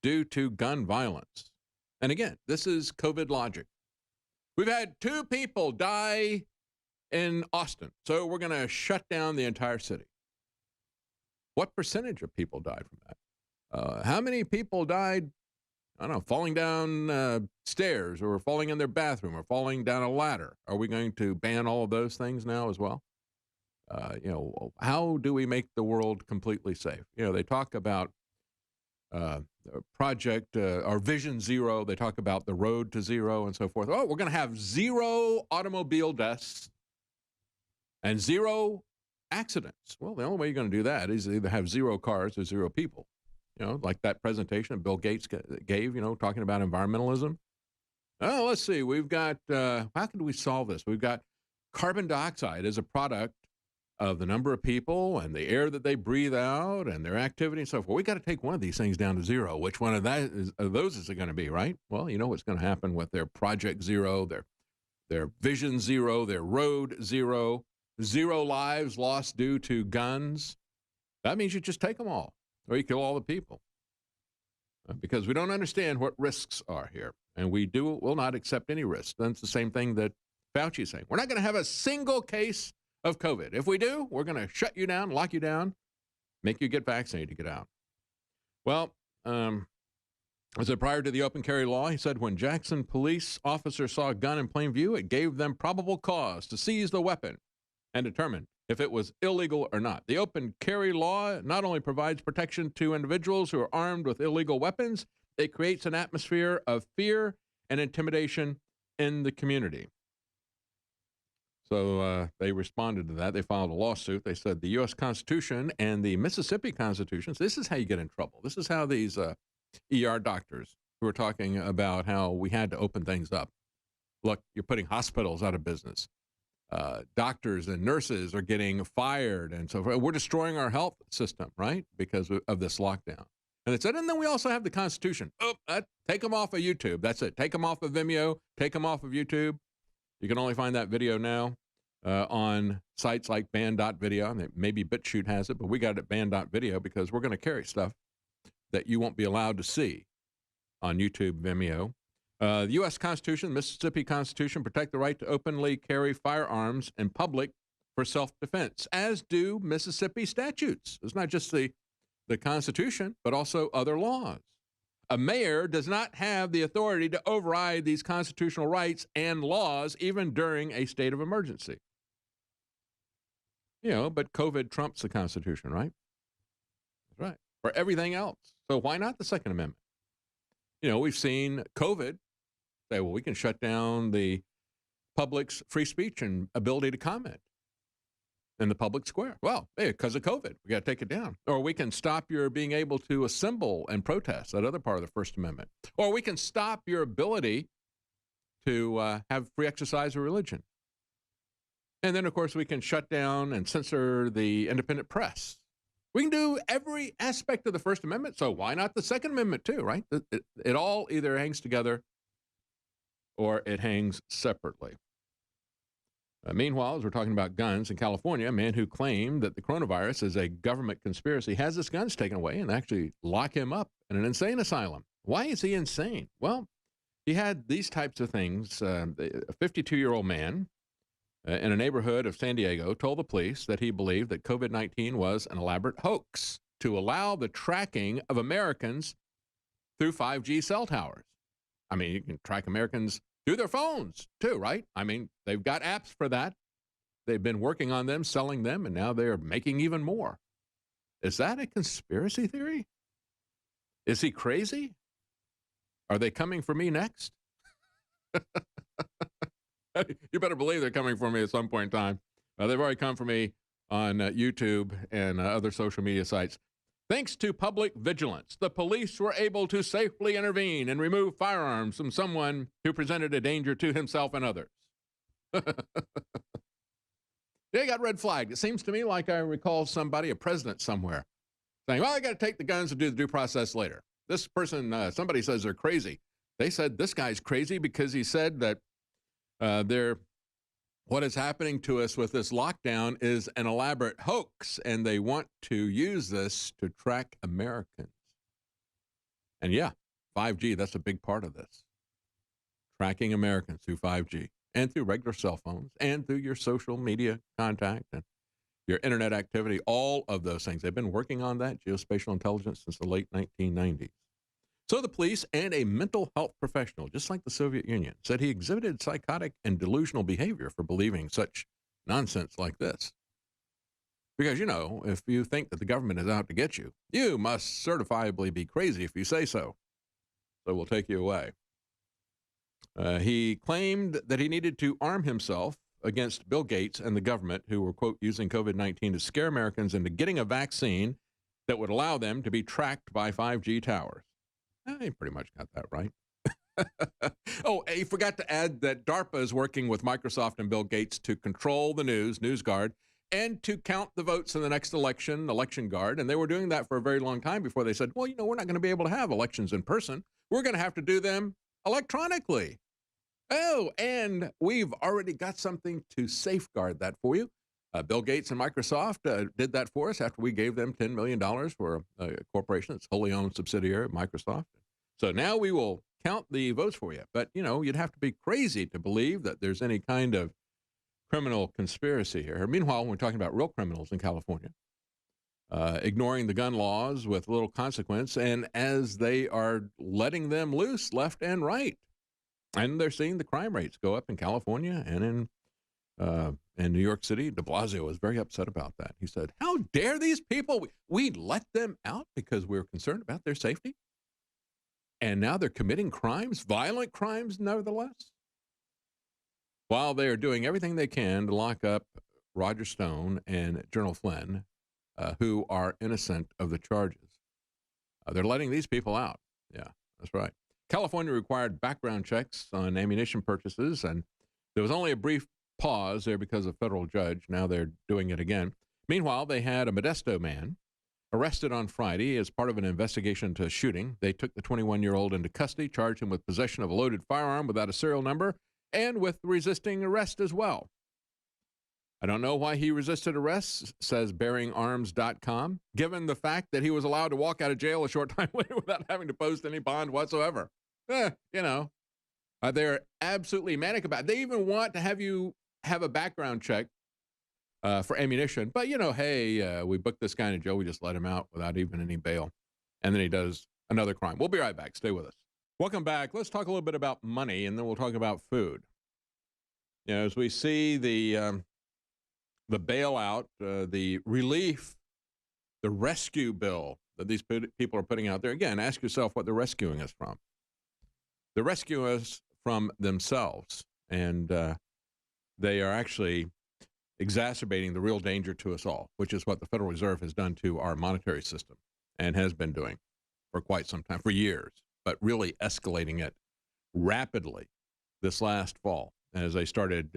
due to gun violence. And again, this is COVID logic. We've had 2 people die in Austin, so we're going to shut down the entire city. What percentage of people died from that? How many people died, I don't know, falling down stairs or falling in their bathroom or falling down a ladder? Are we going to ban all of those things now as well? How do we make the world completely safe? They talk about project or Vision Zero. They talk about the road to zero and so forth. Oh, we're going to have 0 automobile deaths and 0 accidents. Well, the only way you're going to do that is either have 0 cars or 0 people. Like that presentation that Bill Gates gave, talking about environmentalism. Oh, let's see. We've got, how can we solve this? We've got carbon dioxide as a product of the number of people and the air that they breathe out and their activity and so forth. We got to take one of these things down to 0. Which one of those is it going to be, right? Well, you know what's going to happen with their Project Zero, their Vision Zero, their Road Zero, 0 lives lost due to guns. That means you just take them all, or you kill all the people. Because we don't understand what risks are here, and we will not accept any risks. That's the same thing that Fauci's saying. We're not going to have a single case of COVID. If we do, we're going to shut you down, lock you down, make you get vaccinated to get out. Well, was it prior to the open carry law? He said when Jackson police officers saw a gun in plain view, it gave them probable cause to seize the weapon and determine if it was illegal or not. The open carry law not only provides protection to individuals who are armed with illegal weapons, it creates an atmosphere of fear and intimidation in the community. So they responded to that. They filed a lawsuit. They said the U.S. Constitution and the Mississippi Constitutions, this is how you get in trouble. This is how these ER doctors who were talking about how we had to open things up. Look, you're putting hospitals out of business. Doctors and nurses are getting fired and so forth. We're destroying our health system, right, because of this lockdown. And they said, and then we also have the Constitution. Oh, take them off of YouTube. That's it. Take them off of Vimeo. Take them off of YouTube. You can only find that video now on sites like ban.video. Maybe BitChute has it, but we got it at ban.video because we're going to carry stuff that you won't be allowed to see on YouTube, Vimeo. The U.S. Constitution, the Mississippi Constitution protect the right to openly carry firearms in public for self-defense, as do Mississippi statutes. It's not just the Constitution, but also other laws. A mayor does not have the authority to override these constitutional rights and laws, even during a state of emergency. But COVID trumps the Constitution, right? That's right. For everything else. So why not the Second Amendment? We've seen COVID say, well, we can shut down the public's free speech and ability to comment in the public square. Well, hey, because of COVID, we got to take it down. Or we can stop your being able to assemble and protest, that other part of the First Amendment. Or we can stop your ability to have free exercise of religion. And then, of course, we can shut down and censor the independent press. We can do every aspect of the First Amendment, so why not the Second Amendment too, right? It all either hangs together or it hangs separately. Meanwhile, as we're talking about guns in California, a man who claimed that the coronavirus is a government conspiracy has his guns taken away and actually lock him up in an insane asylum. Why is he insane? Well, he had these types of things. A 52-year-old man in a neighborhood of San Diego told the police that he believed that COVID-19 was an elaborate hoax to allow the tracking of Americans through 5G cell towers. I mean, you can track Americans through their phones too, right? I mean, they've got apps for that. They've been working on them, selling them, and now they're making even more. Is that a conspiracy theory? Is he crazy? Are they coming for me next? You better believe they're coming for me at some point in time. They've already come for me on YouTube and other social media sites. Thanks to public vigilance, the police were able to safely intervene and remove firearms from someone who presented a danger to himself and others. They got red flagged. It seems to me like I recall somebody, a president somewhere, saying, well, I got to take the guns and do the due process later. This person, somebody says they're crazy. They said this guy's crazy because he said that what is happening to us with this lockdown is an elaborate hoax, and they want to use this to track Americans. And yeah, 5G, that's a big part of this. Tracking Americans through 5G and through regular cell phones and through your social media contact. And your internet activity, all of those things. They've been working on that geospatial intelligence since the late 1990s. So the police and a mental health professional, just like the Soviet Union, said he exhibited psychotic and delusional behavior for believing such nonsense like this. Because, you know, if you think that the government is out to get you, you must certifiably be crazy if you say so. So we'll take you away. He claimed that he needed to arm himself against Bill Gates and the government, who were, quote, using COVID-19 to scare Americans into getting a vaccine that would allow them to be tracked by 5G towers. He pretty much got that right. Oh, he forgot to add that DARPA is working with Microsoft and Bill Gates to control the NewsGuard, and to count the votes in the next election, Election Guard. And they were doing that for a very long time before they said, well, you know, we're not going to be able to have elections in person. We're going to have to do them electronically. Oh, and we've already got something to safeguard that for you. Bill Gates and Microsoft did that for us after we gave them $10 million for a corporation that's wholly owned subsidiary of Microsoft. So now we will count the votes for you. But, you know, you'd have to be crazy to believe that there's any kind of criminal conspiracy here. Meanwhile, we're talking about real criminals in California, ignoring the gun laws with little consequence, and as they are letting them loose left and right. And they're seeing the crime rates go up in California and in New York City. De Blasio was very upset about that. He said, how dare these people? We let them out because we were concerned about their safety. And now they're committing crimes, violent crimes, nevertheless. While they are doing everything they can to lock up Roger Stone and General Flynn, who are innocent of the charges. They're letting these people out. Yeah, that's right. California required background checks on ammunition purchases, and there was only a brief pause there because of a federal judge. Now they're doing it again. Meanwhile, they had a Modesto man arrested on Friday as part of an investigation into a shooting. They took the 21-year-old into custody, charged him with possession of a loaded firearm without a serial number, and with resisting arrest as well. I don't know why he resisted arrest, says BearingArms.com, given the fact that he was allowed to walk out of jail a short time later without having to post any bond whatsoever. You know, they're absolutely manic about it. They even want to have you have a background check for ammunition. But, you know, hey, we booked this guy in jail. We just let him out without even any bail. And then he does another crime. We'll be right back. Stay with us. Welcome back. Let's talk a little bit about money, and then we'll talk about food. You know, as we see the bailout, the relief, the rescue bill that these people are putting out there. Again, ask yourself what they're rescuing us from. They're rescuing us from themselves, and they are actually exacerbating the real danger to us all, which is what the Federal Reserve has done to our monetary system and has been doing for quite some time, for years, but really escalating it rapidly this last fall. As they started,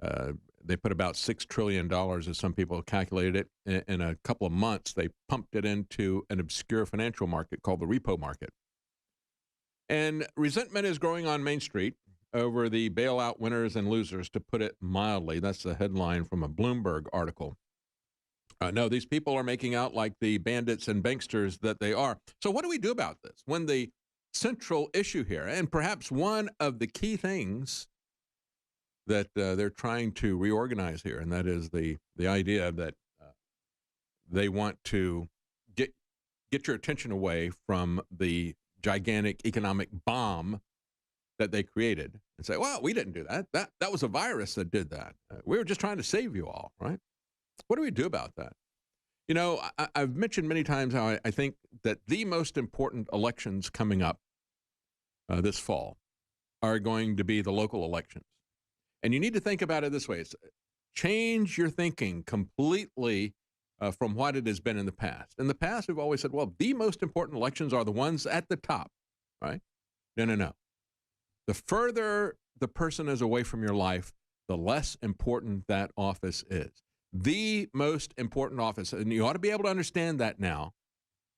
they put about $6 trillion, as some people calculated it, in a couple of months. They pumped it into an obscure financial market called the repo market. And resentment is growing on Main Street over the bailout winners and losers, to put it mildly. That's the headline from a Bloomberg article. No, these people are making out like the bandits and banksters that they are. So what do we do about this? When the central issue here, and perhaps one of the key things that they're trying to reorganize here, and that is the idea that they want to get your attention away from the gigantic economic bomb that they created and say, well, we didn't do that. That was a virus that did that. We were just trying to save you all, right? What do we do about that? You know, I've mentioned many times how I think that the most important elections coming up this fall are going to be the local elections. And you need to think about it this way. It's change your thinking completely from what it has been in the past. In the past, we've always said, well, the most important elections are the ones at the top, right? No. The further the person is away from your life, the less important that office is. The most important office, and you ought to be able to understand that now.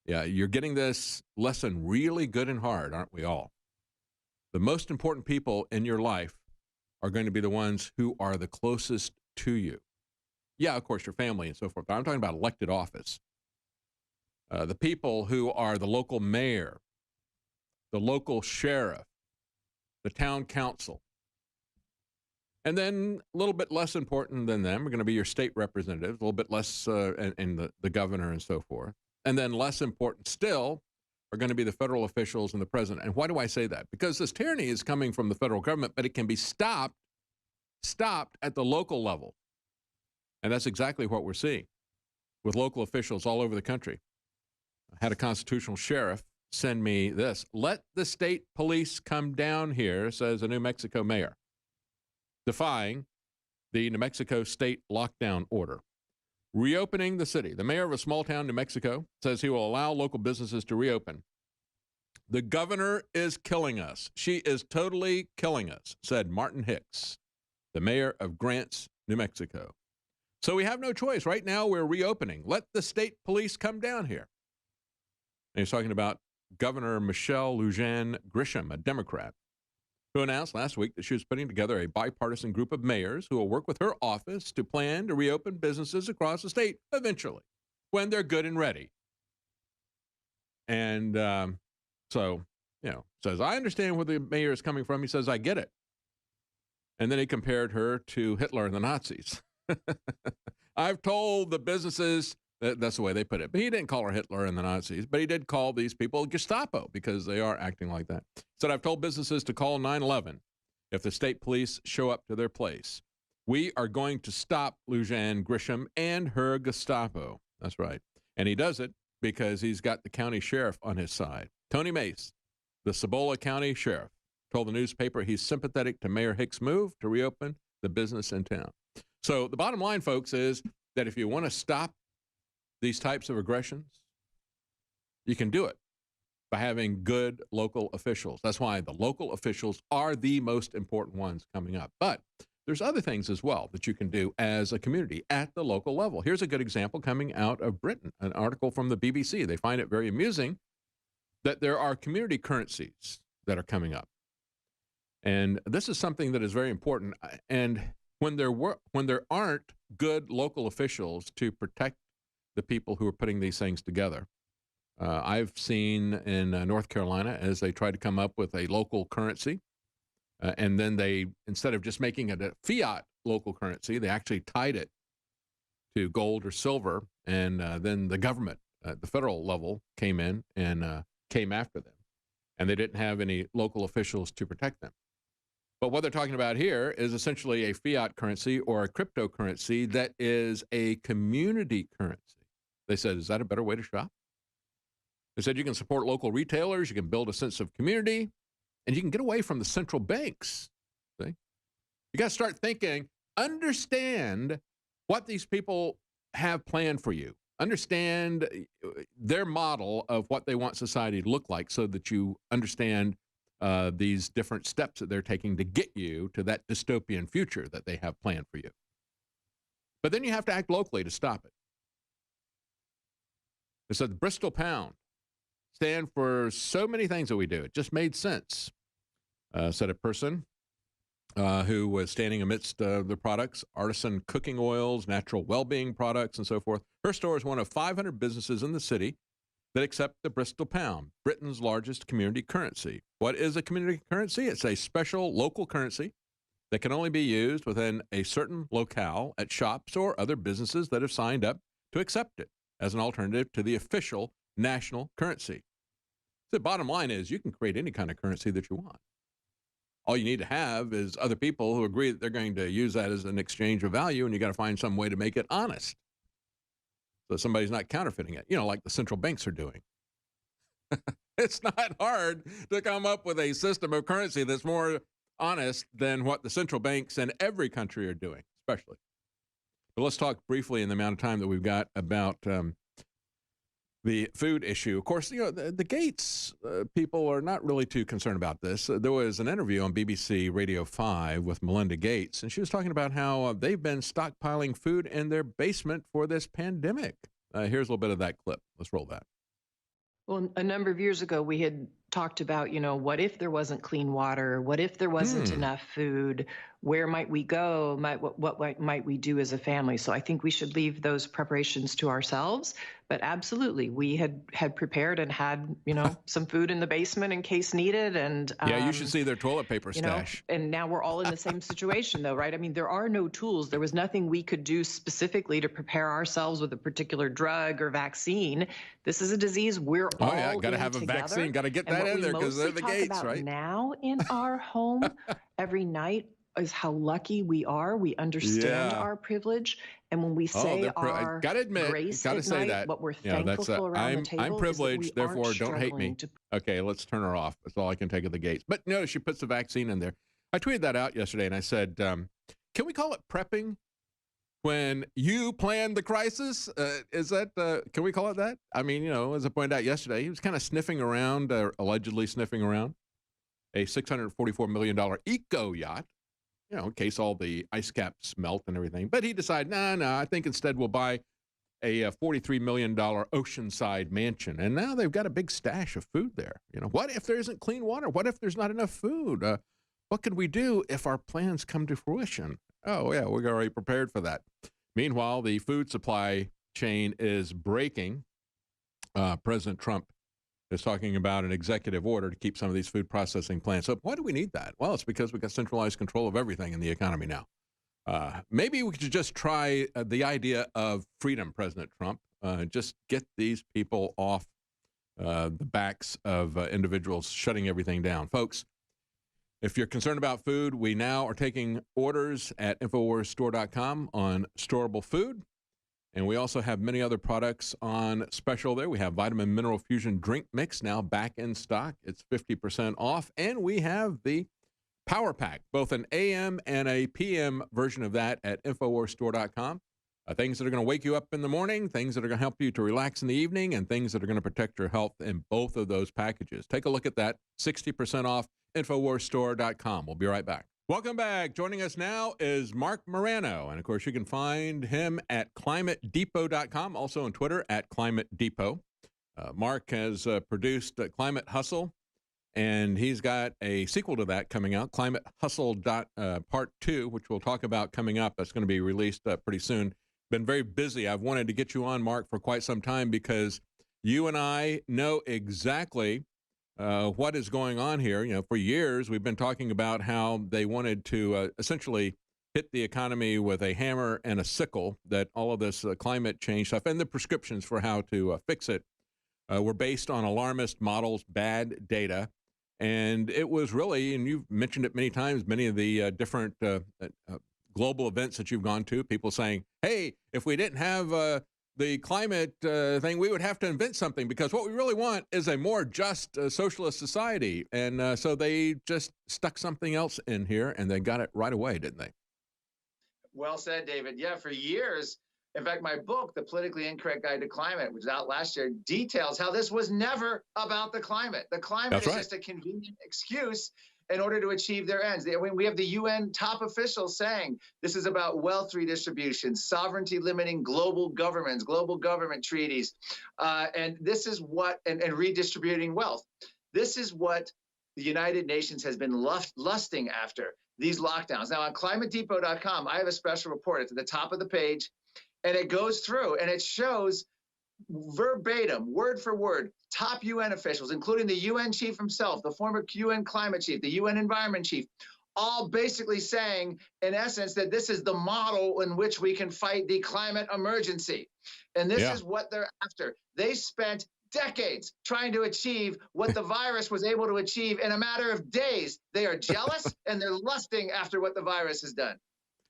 Yeah, you're getting this lesson really good and hard, aren't we all? The most important people in your life are going to be the ones who are the closest to you. Yeah, of course, your family and so forth, but I'm talking about elected office. The people who are the local mayor, the local sheriff, the town council. And then a little bit less important than them are going to be your state representatives, a little bit less, and the governor and so forth. And then less important still are going to be the federal officials and the president. And why do I say that? Because this tyranny is coming from the federal government, but it can be stopped at the local level. And that's exactly what we're seeing with local officials all over the country. I had a constitutional sheriff send me this. Let the state police come down here, says a New Mexico mayor, defying the New Mexico state lockdown order. Reopening the city. The mayor of a small town, New Mexico, says he will allow local businesses to reopen. The governor is killing us. She is totally killing us, said Martin Hicks, the mayor of Grants, New Mexico. So we have no choice. Right now, we're reopening. Let the state police come down here. And he's talking about Governor Michelle Lujan Grisham, a Democrat, who announced last week that she was putting together a bipartisan group of mayors who will work with her office to plan to reopen businesses across the state eventually, when they're good and ready. And so, says, I understand where the mayor is coming from. He says, I get it. And then he compared her to Hitler and the Nazis. I've told the businesses, that's the way they put it, but he didn't call her Hitler and the Nazis, but he did call these people Gestapo because they are acting like that. He said, I've told businesses to call 911 if the state police show up to their place. We are going to stop Lujan Grisham and her Gestapo. That's right. And he does it because he's got the county sheriff on his side. Tony Mace, the Cibola County sheriff, told the newspaper he's sympathetic to Mayor Hicks' move to reopen the business in town. So the bottom line, folks, is that if you want to stop these types of aggressions, you can do it by having good local officials. That's why the local officials are the most important ones coming up. But there's other things as well that you can do as a community at the local level. Here's a good example coming out of Britain, an article from the BBC. They find it very amusing that there are community currencies that are coming up. And this is something that is very important. And when there aren't good local officials to protect the people who are putting these things together. I've seen in North Carolina as they try to come up with a local currency, and then they, instead of just making it a fiat local currency, they actually tied it to gold or silver, and then the government at the federal level came in and came after them, and they didn't have any local officials to protect them. But what they're talking about here is essentially a fiat currency or a cryptocurrency that is a community currency. They said, is that a better way to shop? They said you can support local retailers, you can build a sense of community, and you can get away from the central banks. See? You got to start thinking, understand what these people have planned for you. Understand their model of what they want society to look like so that you understand these different steps that they're taking to get you to that dystopian future that they have planned for you. But then you have to act locally to stop it. It said the Bristol Pound stand for so many things that we do. It just made sense, said a person who was standing amidst the products, artisan cooking oils, natural well-being products, and so forth. Her store is one of 500 businesses in the city that accept the Bristol Pound, Britain's largest community currency. What is a community currency? It's a special local currency that can only be used within a certain locale at shops or other businesses that have signed up to accept it as an alternative to the official national currency. The bottom line is you can create any kind of currency that you want. All you need to have is other people who agree that they're going to use that as an exchange of value, and you got to find some way to make it honest. So somebody's not counterfeiting it, like the central banks are doing. It's not hard to come up with a system of currency that's more honest than what the central banks in every country are doing, especially. But let's talk briefly in the amount of time that we've got about the food issue. Of course, the Gates people are not really too concerned about this. There was an interview on BBC Radio 5 with Melinda Gates, and she was talking about how they've been stockpiling food in their basement for this pandemic. Here's a little bit of that clip. Let's roll that. Well, a number of years ago, we had talked about, what if there wasn't clean water? What if there wasn't enough food? Where might we go? What might we do as a family? So I think we should leave those preparations to ourselves. But absolutely, we had prepared and had, some food in the basement in case needed. And yeah, you should see their toilet paper stash. And now we're all in the same situation, though, right? I mean, there are no tools. There was nothing we could do specifically to prepare ourselves with a particular drug or vaccine. This is a disease we're all got to in have a together. vaccine. Got to get that in there because they're the gates, about right? Now in our home every night is how lucky we are. We understand our privilege. And when we say our grace at night, what we're thankful for around the table, I'm privileged, therefore don't hate me. Okay, let's turn her off. That's all I can take of the gates. But no, she puts the vaccine in there. I tweeted that out yesterday, and I said, can we call it prepping when you plan the crisis? Is that, can we call it that? I mean, as I pointed out yesterday, he was kind of sniffing around, allegedly sniffing around a $644 million eco yacht, in case all the ice caps melt and everything. But he decided, no, I think instead we'll buy a $43 million oceanside mansion. And now they've got a big stash of food there. What if there isn't clean water? What if there's not enough food? What can we do if our plans come to fruition? Oh, yeah, we're already prepared for that. Meanwhile, the food supply chain is breaking. President Trump is talking about an executive order to keep some of these food processing plants up. Why do we need that? Well, it's because we've got centralized control of everything in the economy now. Maybe we could just try the idea of freedom, President Trump. Just get these people off the backs of individuals shutting everything down. Folks, if you're concerned about food, we now are taking orders at InfoWarsStore.com on storable food. And we also have many other products on special there. We have Vitamin Mineral Fusion Drink Mix now back in stock. It's 50% off. And we have the Power Pack, both an AM and a PM version of that at InfoWarsStore.com. Things that are going to wake you up in the morning, things that are going to help you to relax in the evening, and things that are going to protect your health in both of those packages. Take a look at that. 60% off, InfoWarsStore.com. We'll be right back. Welcome back. Joining us now is Mark Morano. And, of course, you can find him at ClimateDepot.com, also on Twitter at Climate Depot. Mark has produced Climate Hustle, and he's got a sequel to that coming out, Climate Hustle Part 2, which we'll talk about coming up. That's going to be released pretty soon. Been very busy. I've wanted to get you on, Mark, for quite some time because you and I know exactly what is going on here. For years, we've been talking about how they wanted to essentially hit the economy with a hammer and a sickle, that all of this climate change stuff and the prescriptions for how to fix it were based on alarmist models, bad data. And it was really, and you've mentioned it many times, many of the different global events that you've gone to, people saying, hey, if we didn't have the climate thing, we would have to invent something because what we really want is a more just socialist society. And so they just stuck something else in here and they got it right away, didn't they? Well said, David. Yeah, for years. In fact, my book, The Politically Incorrect Guide to Climate, which was out last year, details how this was never about the climate. The climate is just a convenient excuse in order to achieve their ends. We have the UN top officials saying this is about wealth redistribution, sovereignty limiting global governments, global government treaties, and this is what, and redistributing wealth. This is what the United Nations has been lusting after, these lockdowns. Now on ClimateDepot.com, I have a special report. It's at the top of the page, and it goes through and it shows verbatim, word for word, top UN officials, including the UN chief himself, the former UN climate chief, the UN environment chief, all basically saying, in essence, that this is the model in which we can fight the climate emergency. And this is what they're after. They spent decades trying to achieve what the virus was able to achieve in a matter of days. They are jealous and they're lusting after what the virus has done.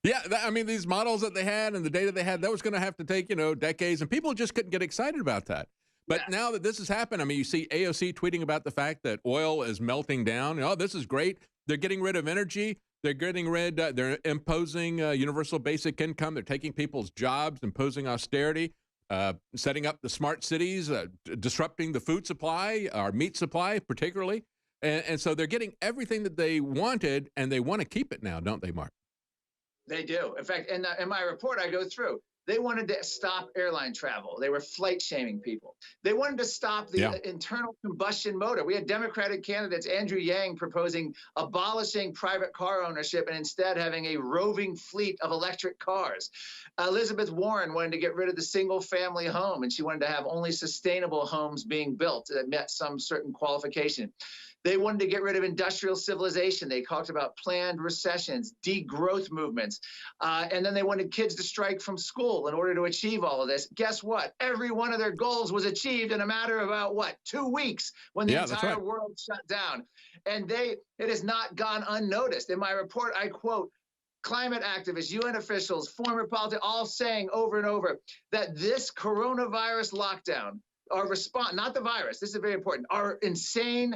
Yeah, I mean, these models that they had and the data they had, that was going to have to take, decades, and people just couldn't get excited about that. But now that this has happened, I mean, you see AOC tweeting about the fact that oil is melting down. Oh, this is great. They're getting rid of energy. They're getting rid, they're imposing universal basic income. They're taking people's jobs, imposing austerity, setting up the smart cities, disrupting the food supply, our meat supply particularly. And so they're getting everything that they wanted, and they want to keep it now, don't they, Mark? They do. In fact, in my report, I go through They wanted to stop airline travel. They were flight shaming people. They wanted to stop the internal combustion motor. We had Democratic candidates, Andrew Yang, proposing abolishing private car ownership and instead having a roving fleet of electric cars. Elizabeth Warren wanted to get rid of the single family home, and she wanted to have only sustainable homes being built that met some certain qualification. They wanted to get rid of industrial civilization. They talked about planned recessions, degrowth movements, and then they wanted kids to strike from school in order to achieve all of this. Guess what? Every one of their goals was achieved in a matter of about, 2 weeks when the entire world shut down. And it has not gone unnoticed. In my report, I quote climate activists, UN officials, former politicians, all saying over and over that this coronavirus lockdown, our response, not the virus, this is very important, our insane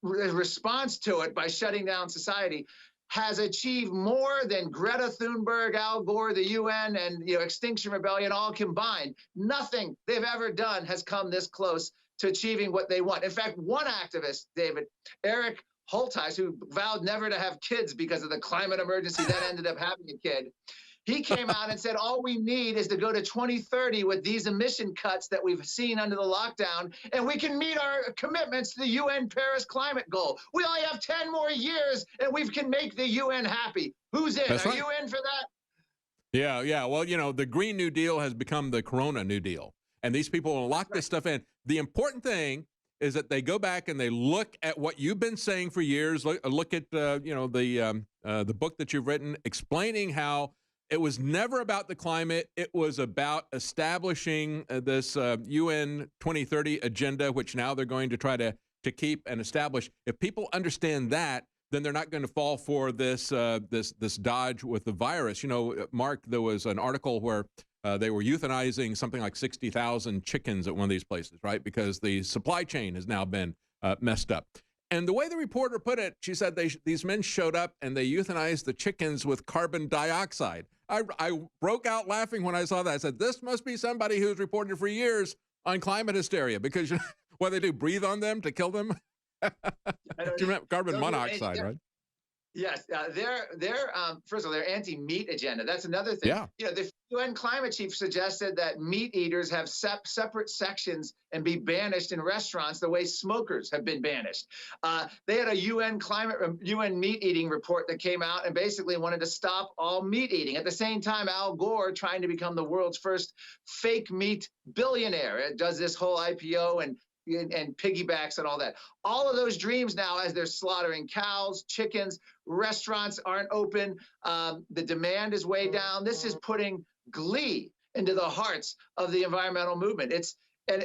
response to it by shutting down society has achieved more than Greta Thunberg, Al Gore, the UN, and Extinction Rebellion all combined. Nothing they've ever done has come this close to achieving what they want. In fact, one activist, David, Eric Holtheis, who vowed never to have kids because of the climate emergency, then ended up having a kid. He came out and said, all we need is to go to 2030 with these emission cuts that we've seen under the lockdown, and we can meet our commitments to the UN Paris climate goal. We only have 10 more years, and we can make the UN happy. Who's in? Are you in for that? Yeah. Well, the Green New Deal has become the Corona New Deal, and these people will lock this stuff in. The important thing is that they go back and they look at what you've been saying for years. Look at the book that you've written explaining how it was never about the climate. It was about establishing this UN 2030 agenda, which now they're going to try to keep and establish. If people understand that, then they're not going to fall for this this dodge with the virus. Mark, there was an article where they were euthanizing something like 60,000 chickens at one of these places, right? Because the supply chain has now been messed up. And the way the reporter put it, she said these men showed up and they euthanized the chickens with carbon dioxide. I broke out laughing when I saw that. I said, this must be somebody who's reported for years on climate hysteria, because what they do, breathe on them to kill them? Carbon monoxide, right? Yes, first of all, their anti-meat agenda. That's another thing. Yeah. The UN climate chief suggested that meat eaters have separate sections and be banished in restaurants the way smokers have been banished. They had a UN meat eating report that came out and basically wanted to stop all meat eating. At the same time, Al Gore trying to become the world's first fake meat billionaire. It does this whole IPO and piggybacks and all that. All of those dreams now, as they're slaughtering cows, chickens, restaurants aren't open. The demand is way down. This is putting glee into the hearts of the environmental movement. In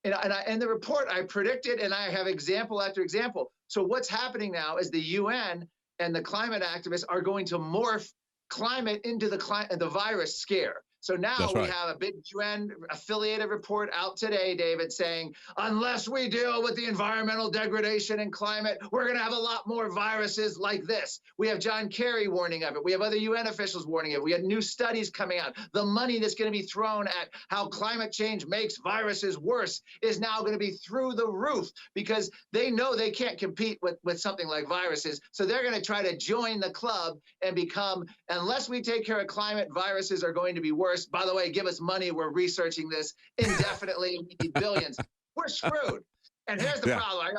the report, I predicted, and I have example after example. So what's happening now is the UN and the climate activists are going to morph climate into the virus scare. So now we have a big UN affiliated report out today, David, saying, unless we deal with the environmental degradation and climate, we're going to have a lot more viruses like this. We have John Kerry warning of it. We have other UN officials warning of it. We have new studies coming out. The money that's going to be thrown at how climate change makes viruses worse is now going to be through the roof, because they know they can't compete with something like viruses. So they're going to try to join the club and become, unless we take care of climate, viruses are going to be worse. By the way, give us money. We're researching this indefinitely. We need billions. We're screwed. And here's the problem.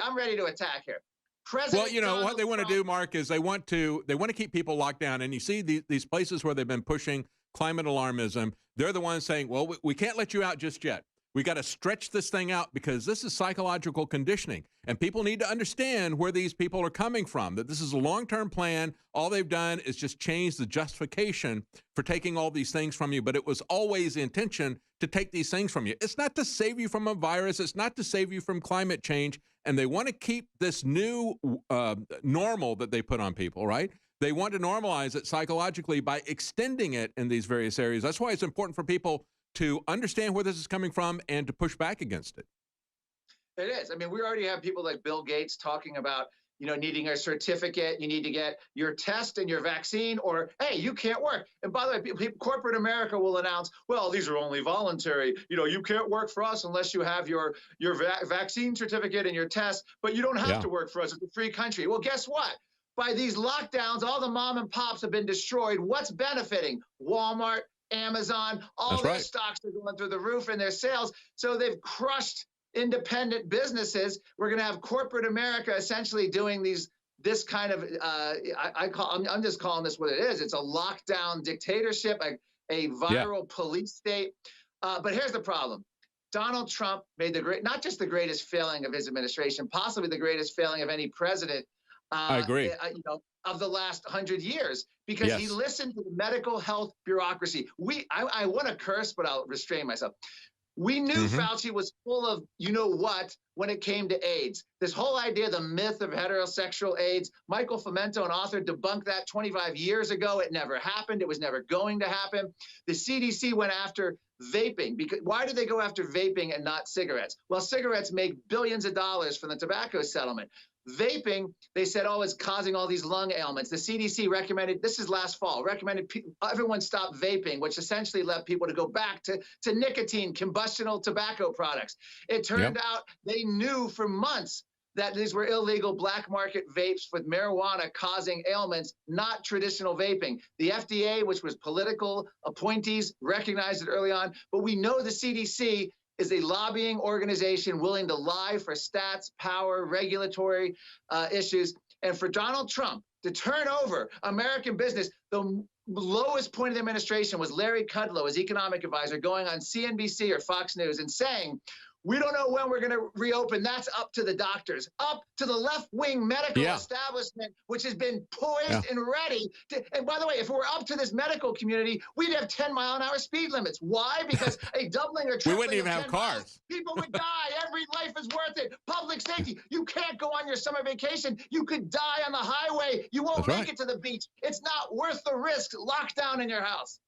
I'm ready to attack here. What they want to do, Mark, is they want to keep people locked down. And you see these places where they've been pushing climate alarmism. They're the ones saying, well, we can't let you out just yet. We got to stretch this thing out because this is psychological conditioning. And people need to understand where these people are coming from, that this is a long-term plan. All they've done is just change the justification for taking all these things from you. But it was always the intention to take these things from you. It's not to save you from a virus. It's not to save you from climate change. And they want to keep this new normal that they put on people, right? They want to normalize it psychologically by extending it in these various areas. That's why it's important for people to understand where this is coming from and to push back against it. It is. I mean, we already have people like Bill Gates talking about, needing a certificate. You need to get your test and your vaccine, or, hey, you can't work. And by the way, corporate America will announce, well, these are only voluntary. You can't work for us unless you have your vaccine certificate and your test, but you don't have to work for us. It's a free country. Well, guess what? By these lockdowns, all the mom and pops have been destroyed. What's benefiting? Walmart, Amazon, all their stocks are going through the roof in their sales. So they've crushed independent businesses. We're going to have corporate America essentially doing this kind of, I'm just calling this what it is. It's a lockdown dictatorship, a viral police state. But here's the problem. Donald Trump made not just the greatest failing of his administration, possibly the greatest failing of any president. I agree. Of the last 100 years, because he listened to the medical health bureaucracy. I want to curse, but I'll restrain myself. We knew Fauci was full of you-know-what when it came to AIDS. This whole idea, the myth of heterosexual AIDS, Michael Fomento, an author, debunked that 25 years ago. It never happened. It was never going to happen. The CDC went after vaping. Why did they go after vaping and not cigarettes? Well, cigarettes make billions of dollars from the tobacco settlement. Vaping, they said, is causing all these lung ailments. The CDC recommended, this is last fall, recommended everyone stop vaping, which essentially led people to go back to nicotine, combustible tobacco products. It turned out they knew for months that these were illegal black market vapes with marijuana causing ailments, not traditional vaping. The FDA, which was political appointees, recognized it early on, but we know the CDC is a lobbying organization willing to lie for stats, power, regulatory issues. And for Donald Trump to turn over American business, the lowest point of the administration was Larry Kudlow, his economic advisor, going on CNBC or Fox News and saying, we don't know when we're going to reopen. That's up to the doctors, up to the left-wing medical establishment, which has been poised and ready. And by the way, if we're up to this medical community, we'd have 10-mile-an-hour speed limits. Why? Because a doubling or tripling we wouldn't even have cars. Miles, people would die. Every life is worth it. Public safety. You can't go on your summer vacation. You could die on the highway. You won't make it to the beach. It's not worth the risk. Lockdown in your house.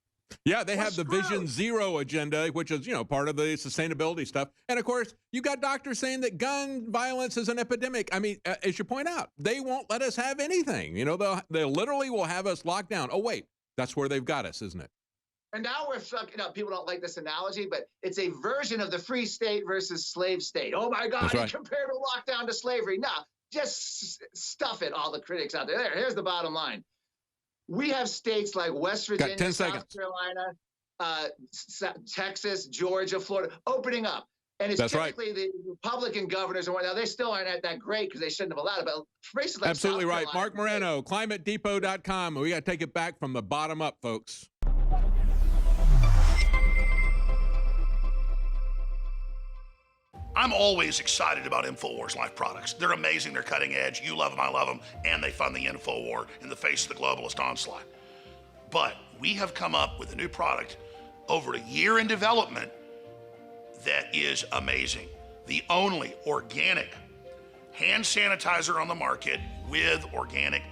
Yeah, they have the Vision Zero agenda, which is, part of the sustainability stuff. And of course, you got doctors saying that gun violence is an epidemic. I mean, as you point out, they won't let us have anything. They literally will have us locked down. Oh, wait, that's where they've got us, isn't it? And now we're stuck. People don't like this analogy, but it's a version of the free state versus slave state. Oh, my God, he compared a lockdown to slavery. No, just stuff it, all the critics out there. Here's the bottom line. We have states like West Virginia, South Carolina, Texas, Georgia, Florida, opening up. And it's typically the Republican governors and whatnot. They still aren't that great because they shouldn't have allowed it. But places like absolutely right. Mark Moreno, climatedepot.com. We got to take it back from the bottom up, folks. I'm always excited about InfoWars Life products. They're amazing, they're cutting edge, you love them, I love them, and they fund the InfoWar in the face of the globalist onslaught. But we have come up with a new product over a year in development that is amazing. The only organic hand sanitizer on the market with organic